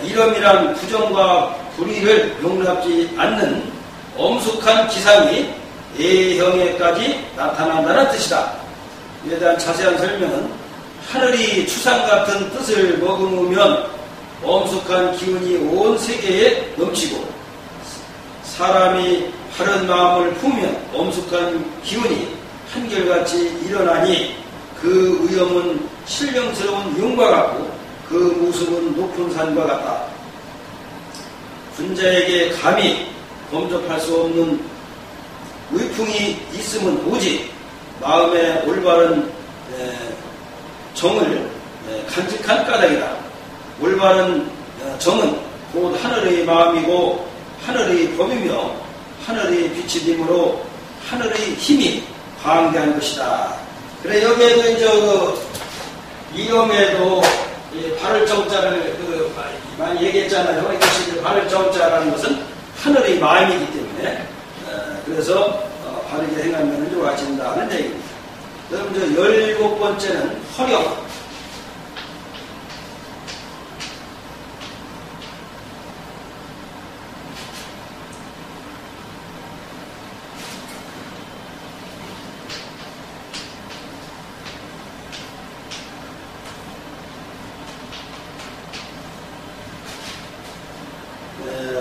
이름이란 부정과 불의를 용납지 않는 엄숙한 기상이 A형에까지 나타난다는 뜻이다. 이에 대한 자세한 설명은 하늘이 추상 같은 뜻을 머금으면 엄숙한 기운이 온 세계에 넘치고 사람이 바른 마음을 품으면 엄숙한 기운이 한결같이 일어나니 그 위엄은 신령스러운 용과 같고 그 모습은 높은 산과 같다. 군자에게 감히 범접할 수 없는 위풍이 있으면 오직 마음의 올바른 정을 간직한 까닭이다. 올바른 정은 곧 하늘의 마음이고 하늘의 법이며 하늘의 빛이 되므로 하늘의 힘이 광대한 것이다. 그래 여기에도 이제 이엄에도 바를 정자를 많이 얘기했잖아요. 이것이 바를 정자라는 것은 하늘의 마음이기 때문에 그래서 바르게 행하면 좋아진다는 얘기입니다. 그럼 이제 17번째는 허령.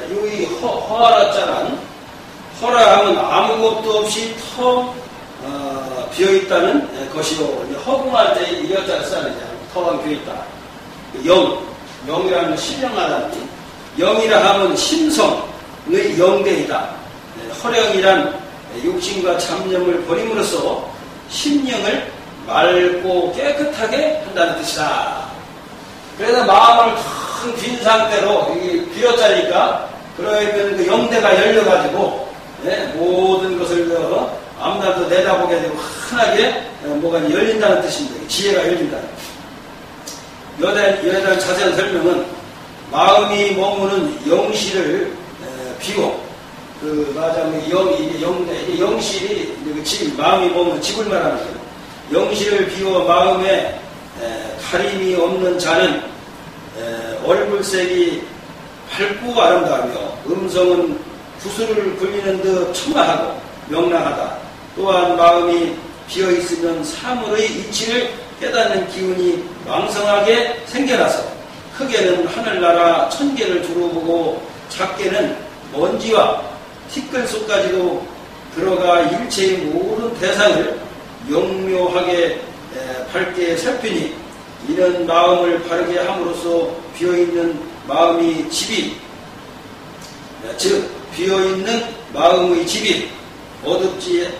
이 허라자는 허라하면 아무것도 없이 비어있다는 것이요. 허공할 때 이 여자를 써야죠. 터가 비어있다. 영이라는 신령하다는 뜻. 영이라 하면 심성의 영대이다. 허령이란 욕심과 잡념을 버림으로써 심령을 맑고 깨끗하게 한다는 뜻이다. 그래서 마음을 텅 빈 상태로 비었자니까 그러면 그 영대가 열려가지고 모든 것을 앞날도 내다보게 되고 환하게 뭐가 열린다는 뜻입니다. 지혜가 열린다. 여에 대한 자세한 설명은 마음이 머무는 영실을 비워 영실이 마음이 머무는 집을 말하는 거예요. 영실을 비워 마음에 가림이 없는 자는 얼굴색이 밝고 아름다우며 음성은 구슬을 굴리는 듯 청아하고 명랑하다. 또한 마음이 비어있으면 사물의 이치를 깨닫는 기운이 왕성하게 생겨나서 크게는 하늘나라 천개를 두루보고 작게는 먼지와 티끌 속까지도 들어가 일체의 모든 대상을 영묘하게 밝게 살피니 이런 마음을 바르게 함으로써 비어있는 마음이 집이 즉 비어있는 마음의 집이 어둡지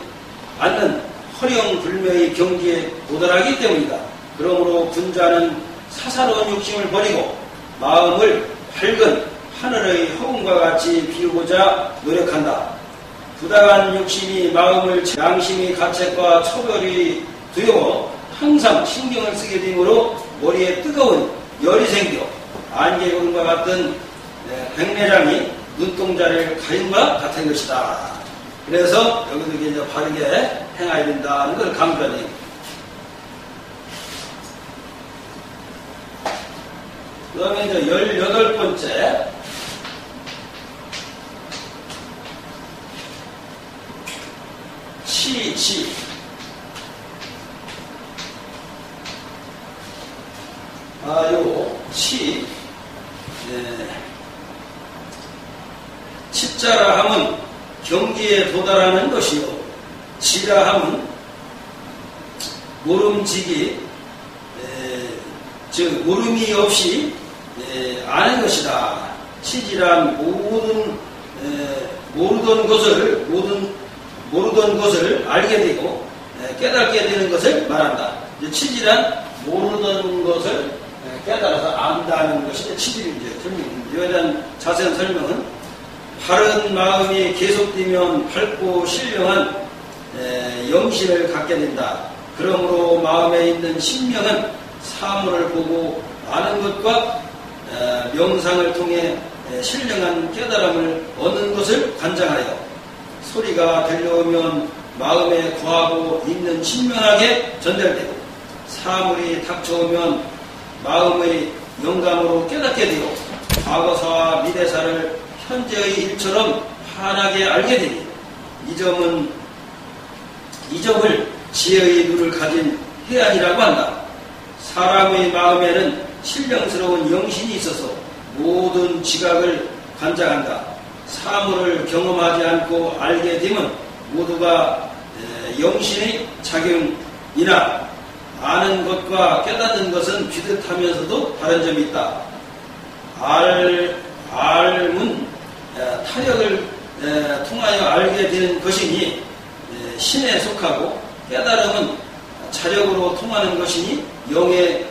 않는 허령불명의 경지에 도달하기 때문이다. 그러므로 군자는 사사로운 욕심을 버리고 마음을 밝은 하늘의 허공과 같이 비우고자 노력한다. 부당한 욕심이 마음을 양심의 가책과 초별이 두려워 항상 신경을 쓰게 되므로 머리에 뜨거운 열이 생겨 안개구름과 같은 백내장이 눈동자를 가린과 같은 것이다. 그래서 여기도 이제 바르게 행해야 된다는 걸 강조하는. 그 다음에 이제 18번째. 치. 치. 치자라 함은 경지에 도달하는 것이요. 지라 함은 모름지기, 즉 모름이 없이 아는 것이다. 치지란 모르던 것을 알게 되고 깨닫게 되는 것을 말한다. 치지란 모르던 것을 깨달아서 안다는 것이 치질이죠. 이에 대한 자세한 설명은 바른 마음이 계속되면 밝고 신령한 영신을 갖게 된다. 그러므로 마음에 있는 신명은 사물을 보고 아는 것과 명상을 통해 신령한 깨달음을 얻는 것을 관장하여 소리가 들려오면 마음에 거하고 있는 신명하게 전달되고 사물이 닥쳐오면 마음의 영감으로 깨닫게 되고 과거사와 미래사를 현재의 일처럼 환하게 알게 되니 이 점을 지혜의 눈을 가진 해안이라고 한다. 사람의 마음에는 신령스러운 영신이 있어서 모든 지각을 관장한다. 사물을 경험하지 않고 알게 되면 모두가 영신의 작용이나 아는 것과 깨닫는 것은 비슷하면서도 다른 점이 있다. 알은 타력을 통하여 알게 되는 것이니 신에 속하고 깨달음은 자력으로 통하는 것이니 영에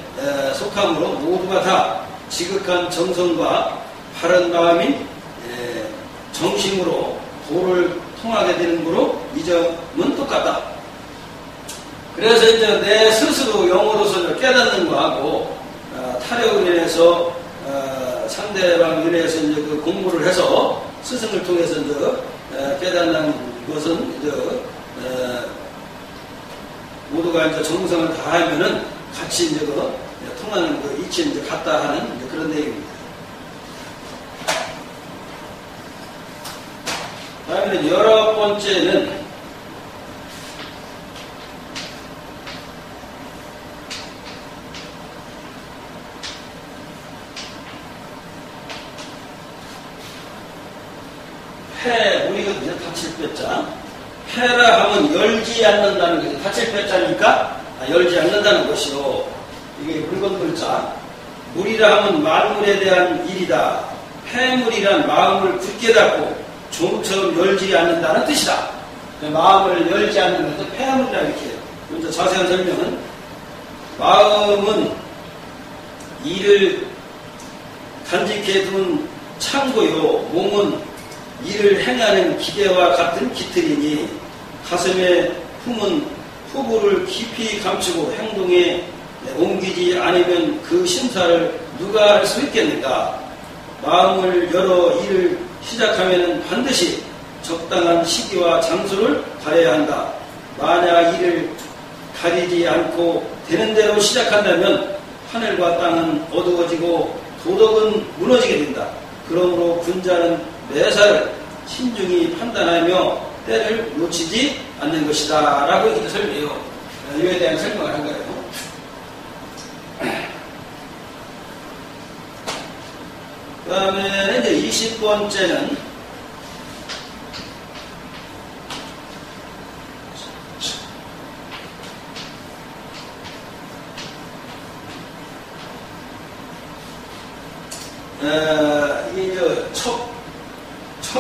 속함으로 모두가 다 지극한 정성과 바른 마음인 정심으로 도를 통하게 되는 거로 이 점은 똑같다. 그래서 이제 내 스스로 영으로서 깨닫는 거하고 타력을 인해서 상대방을 인해서 이제 그 공부를 해서 스승을 통해서 이제 깨닫는 것은 이제 모두가 이제 정성을 다하면은 같이 이제 통하는 그 이치 이제 같다 하는 이제 그런 내용입니다. 다음에 19번째는 우리거든요. 닫힐 빼자. 패라 하면 열지 않는다는 거죠. 닫힐 빼자니까 열지 않는다는 것이요. 이게 물건 글자. 물이라 하면 만물에 대한 일이다. 폐물이란 마음을 굳게 닫고 좀처럼 열지 않는다는 뜻이다. 마음을 열지 않는 것은 폐물이라 이렇게 해요. 먼저 자세한 설명은 마음은 일을 간직해 둔 창고요. 몸은 일을 행하는 기계와 같은 기틀이니 가슴에 품은 후부를 깊이 감추고 행동에 옮기지 않으면 그 심사를 누가 할 수 있겠는가. 마음을 열어 일을 시작하면 반드시 적당한 시기와 장소를 가려야 한다. 만약 일을 가리지 않고 되는 대로 시작한다면 하늘과 땅은 어두워지고 도덕은 무너지게 된다. 그러므로 군자는 매사를 신중히 판단하며 때를 놓치지 않는 것이다 라고 이렇게 설명해요. 이에 대한 설명을 한 거예요. 그 다음에 이제 20번째는 이제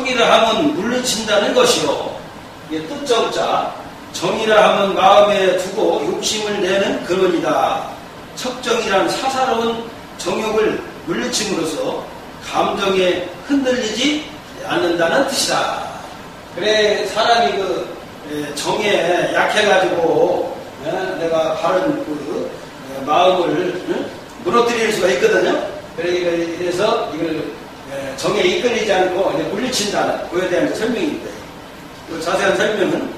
척이라 하면 물리친다는 것이요. 이게 뜻정자, 정이라 하면 마음에 두고 욕심을 내는 근원이다. 척정이란 사사로운 정욕을 물리침으로써 감정에 흔들리지 않는다는 뜻이다. 그래, 사람이 정에 약해가지고 내가 바른 마음을 무너뜨릴 수가 있거든요. 그래서 이걸 정에 이끌리지 않고 물리친다는 그에 대한 설명입니다. 그 자세한 설명은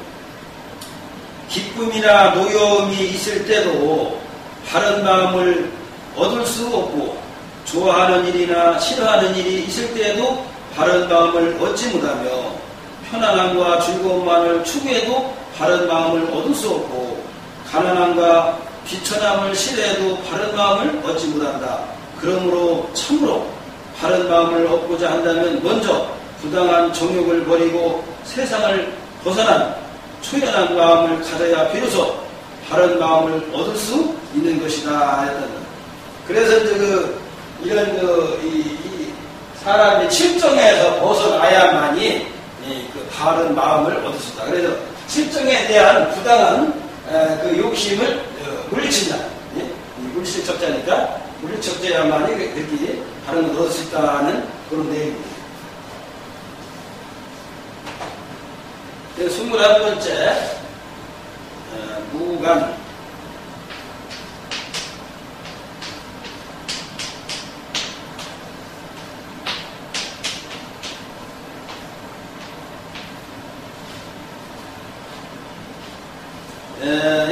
기쁨이나 노여움이 있을 때도 바른 마음을 얻을 수 없고 좋아하는 일이나 싫어하는 일이 있을 때에도 바른 마음을 얻지 못하며 편안함과 즐거움만을 추구해도 바른 마음을 얻을 수 없고 가난함과 비천함을 싫어해도 바른 마음을 얻지 못한다. 그러므로 참으로 바른 마음을 얻고자 한다면 먼저 부당한 정욕을 버리고 세상을 벗어난 초연한 마음을 가져야 비로소 바른 마음을 얻을 수 있는 것이다. 그래서 이런 사람이 칠정에서 벗어나야만이 그 바른 마음을 얻을 수 있다. 그래서 칠정에 대한 부당한 그 욕심을 물리친다. 물리적자니까 물리적자야만이 그렇게 바른 걸 얻을 수 있다는 그런 내용입니다. 21번째 무간.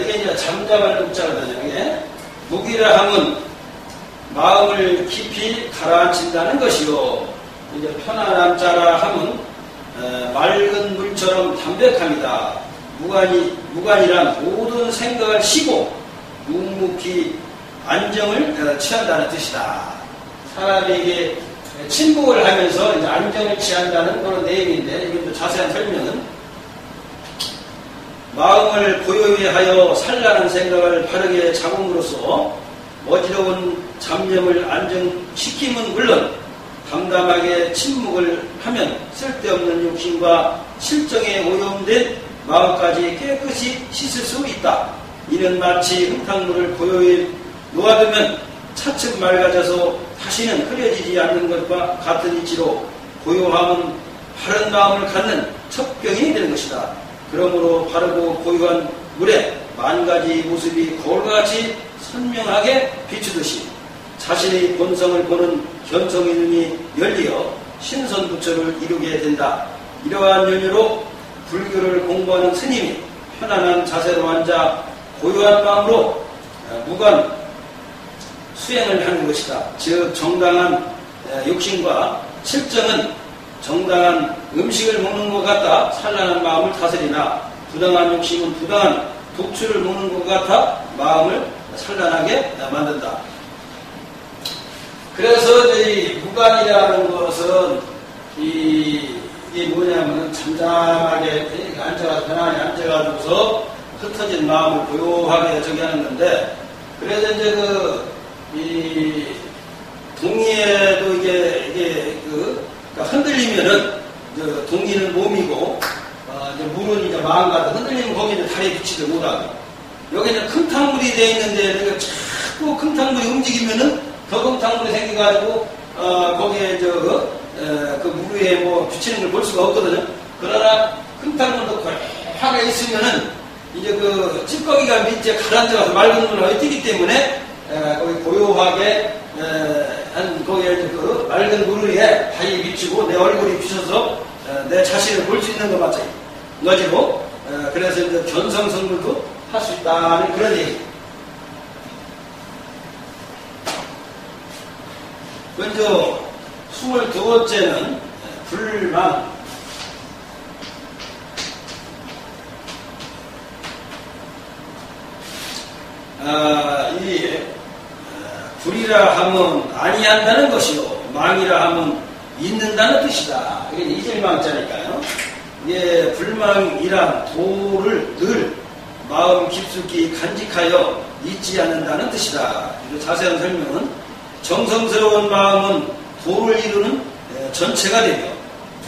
이게 이제 잠잠할 묵자거든요. 이게 무기라 함은 마음을 깊이 가라앉힌다는 것이요. 이제 편안한 자라 함은 맑은 물처럼 담백합니다. 무관이란 모든 생각을 쉬고 묵묵히 안정을 취한다는 뜻이다. 사람에게 침묵을 하면서 이제 안정을 취한다는 그런 내용인데, 이건 자세한 설명은 마음을 고요히 하여 산란한 생각을 바르게 잡음으로써 어지러운 잡념을 안정시킴은 물론 담담하게 침묵을 하면 쓸데없는 욕심과 실정에 오염된 마음까지 깨끗이 씻을 수 있다. 이는 마치 흙탕물을 고요히 놓아두면 차츰 맑아져서 다시는 흐려지지 않는 것과 같은 이치로 고요함은 바른 마음을 갖는 첩경이 되는 것이다. 그러므로 바르고 고요한 물에 만 가지 모습이 거울과 같이 선명하게 비추듯이 자신의 본성을 보는 견성의 눈이 열리어 신선부처를 이루게 된다. 이러한 연유로 불교를 공부하는 스님이 편안한 자세로 앉아 고요한 마음으로 무관 수행을 하는 것이다. 즉 정당한 욕심과 칠정은 정당한 음식을 먹는 것 같다 산란한 마음을 다스리나 부당한 욕심은 부당한 독주를 먹는 것 같아 마음을 산란하게 만든다. 그래서 이 무관이라는 것은 이게 뭐냐면 잠잠하게 앉아가지고 편안히 앉아가지고서 흩어진 마음을 고요하게 저기 하는 건데, 그래서 이제 이 동의에도 이게 그러니까 흔들리면은 동의는 몸이고 이제 물은 이제 마음과 흔들리면 거기는 다리에 비치지 못하고, 여기는 큰 탕물이 되어 있는데 자꾸 큰 탕물이 움직이면은 더 큰 탕물이 생겨가지고 거기에 그 물 위에 뭐 비치는 걸 볼 수가 없거든요. 그러나 큰 탕물도 고요하게 있으면은 이제 그 찌꺼기가 밑에 가라앉아서 맑은 물로 뛰기 때문에 거기 고요하게 거기에 그 맑은 물 위에 다리 비치고 내 얼굴이 비쳐서 내 자신을 볼 수 있는 것 가지고 그래서 이제 견성성불도 할 수 있다는 그런 얘기. 먼저 22번째는 불망. 이 불이라 하면 아니한다는 것이요, 망이라 하면 있는다는 뜻이다. 이게 이질망자니까요. 이게 불망이란 도를 늘 마음 깊숙이 간직하여 잊지 않는다는 뜻이다. 자세한 설명은 정성스러운 마음은 도를 이루는 전체가 되며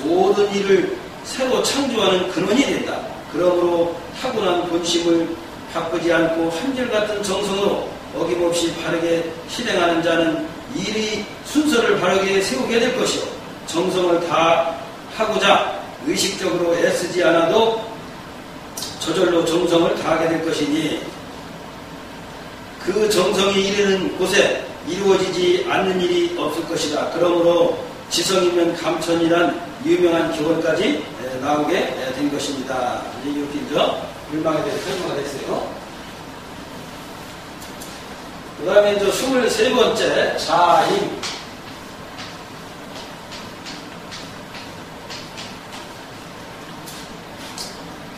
모든 일을 새로 창조하는 근원이 된다. 그러므로 타고난 본심을 바꾸지 않고 한결같은 정성으로 어김없이 바르게 실행하는 자는 일의 순서를 바르게 세우게 될 것이요. 정성을 다하고자 의식적으로 애쓰지 않아도 저절로 정성을 다하게 될 것이니 그 정성이 이르는 곳에 이루어지지 않는 일이 없을 것이다. 그러므로 지성이면 감천이란 유명한 기원까지 나오게 된 것입니다. 이제 이렇게 일망에 대해서 설명을 했어요. 그 다음에 이제 23번째 자임.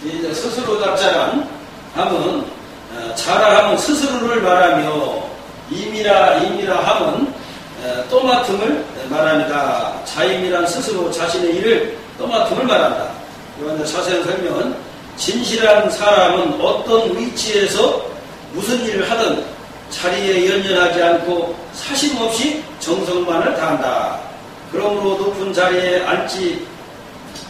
이제 스스로 잡자란 함은 자라 함은 스스로를 말하며 임이라 함은 또맡음을 말합니다. 자임이란 스스로 자신의 일을 또맡음을 말한다. 이런 자세한 설명은 진실한 사람은 어떤 위치에서 무슨 일을 하든 자리에 연연하지 않고 사심 없이 정성만을 다한다. 그러므로 높은 자리에 앉지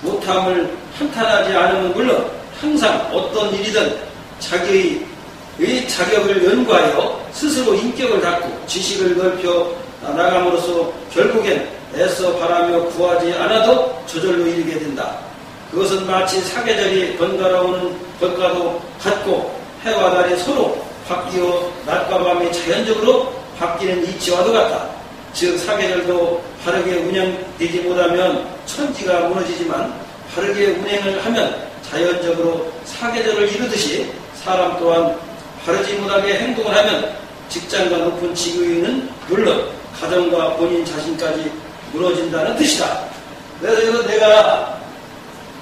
못함을 한탄하지 않으면 물론 항상 어떤 일이든 자기의 자격을 연구하여 스스로 인격을 닦고 지식을 넓혀 나감으로써 결국엔 애써 바라며 구하지 않아도 저절로 이르게 된다. 그것은 마치 사계절이 번갈아오는 것과도 같고 해와 달이 서로 바뀌어 낮과 밤이 자연적으로 바뀌는 이치와도 같다. 즉 사계절도 바르게 운영되지 못하면 천지가 무너지지만 바르게 운행을 하면 자연적으로 사계절을 이루듯이 사람 또한 바르지 못하게 행동을 하면 직장과 높은 직위는 물론 가정과 본인 자신까지 무너진다는 뜻이다. 그래서 이거 내가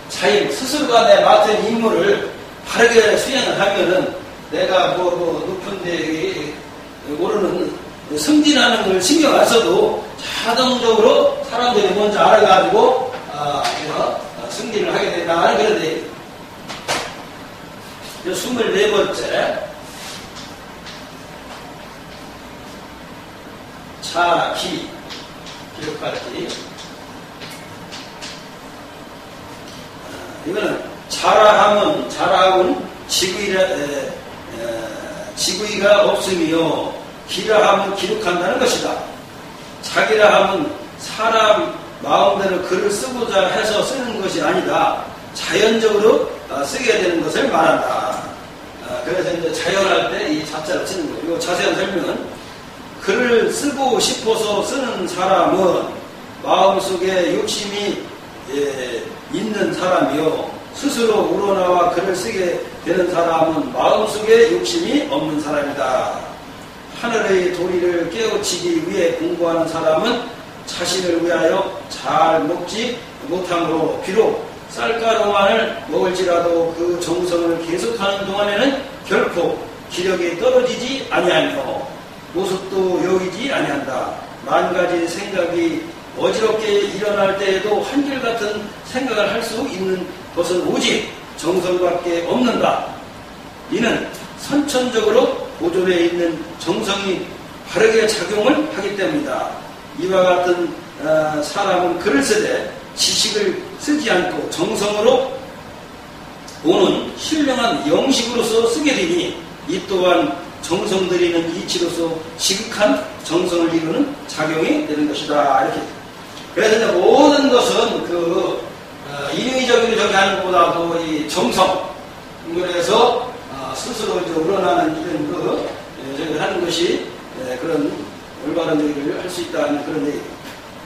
자임, 스스로가 내 맡은 임무를 바르게 수행을 하면은 내가 높은 데 오르는 승진하는 걸 신경 안 써도 자동적으로 사람들이 먼저 알아가지고 승진을 하게 된다는 그런 얘기. 24번째 자기 기록하기. 이거는 자라함은 지구이가 없으며 기라함은 기록한다는 것이다. 자기라함은 사람 마음대로 글을 쓰고자 해서 쓰는 것이 아니다. 자연적으로 쓰게 되는 것을 말한다. 그래서 이제 자연할 때 이 자자를 쓰는 거예요. 이거 자세한 설명은 글을 쓰고 싶어서 쓰는 사람은 마음속에 욕심이 있는 사람이요. 스스로 우러나와 글을 쓰게 되는 사람은 마음속에 욕심이 없는 사람이다. 하늘의 도리를 깨우치기 위해 공부하는 사람은 자신을 위하여 잘 먹지 못함으로 비록 쌀가루만을 먹을지라도 그 정성을 계속하는 동안에는 결코 기력이 떨어지지 아니하며 모습도 여기지 아니한다. 만 가지 생각이 어지럽게 일어날 때에도 한결같은 생각을 할 수 있는 것은 오직 정성밖에 없는다. 이는 선천적으로 보존해 있는 정성이 바르게 작용을 하기 때문이다. 이와 같은 사람은 글을 쓰되 지식을 쓰지 않고 정성으로 오는 신령한 영식으로서 쓰게 되니 이 또한 정성 들이는 이치로서 지극한 정성을 이루는 작용이 되는 것이다. 이렇게. 그래서 이제 모든 것은 인위적으로 저기 하는 것보다도 이 정성, 그래서 스스로 이제 우러나는 이런 저기 하는 것이 그런 올바른 얘기를 할 수 있다는 그런 얘기.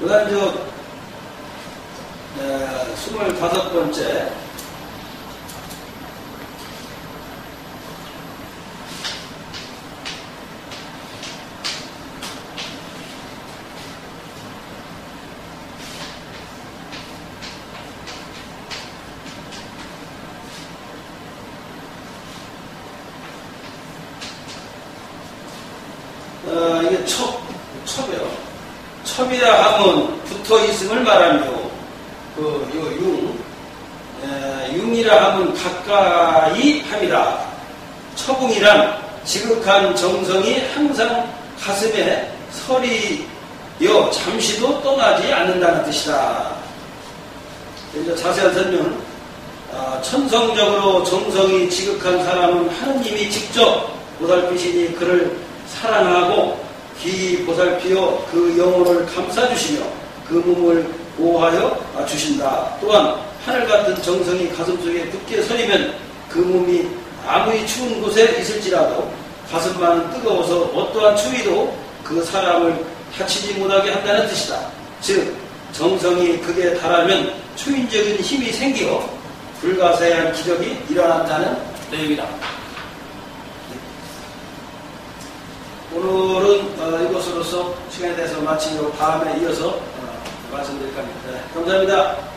그 다음 25번째 이게 첩이요. 첩이라 함은 붙어 있음을 말하며, 융이라 함은 가까이 함이라. 처붕이란 지극한 정성이 항상 가슴에 서리여 잠시도 떠나지 않는다는 뜻이다. 이제 자세한 설명은 천성적으로 정성이 지극한 사람은 하느님이 직접 보살피시니 그를 사랑하고 기이 보살피어 그 영혼을 감싸주시며 그 몸을 보호하여 주신다. 또한 하늘 같은 정성이 가슴속에 굳게 서리면 그 몸이 아무리 추운 곳에 있을지라도 가슴만 뜨거워서 어떠한 추위도 그 사람을 다치지 못하게 한다는 뜻이다. 즉 정성이 극에 달하면 초인적인 힘이 생겨 불가사의한 기적이 일어난다는 내용이다. 오늘은 이것으로서 시간에 대해서 마치고 다음에 이어서 말씀드릴 겁니다. 네, 감사합니다.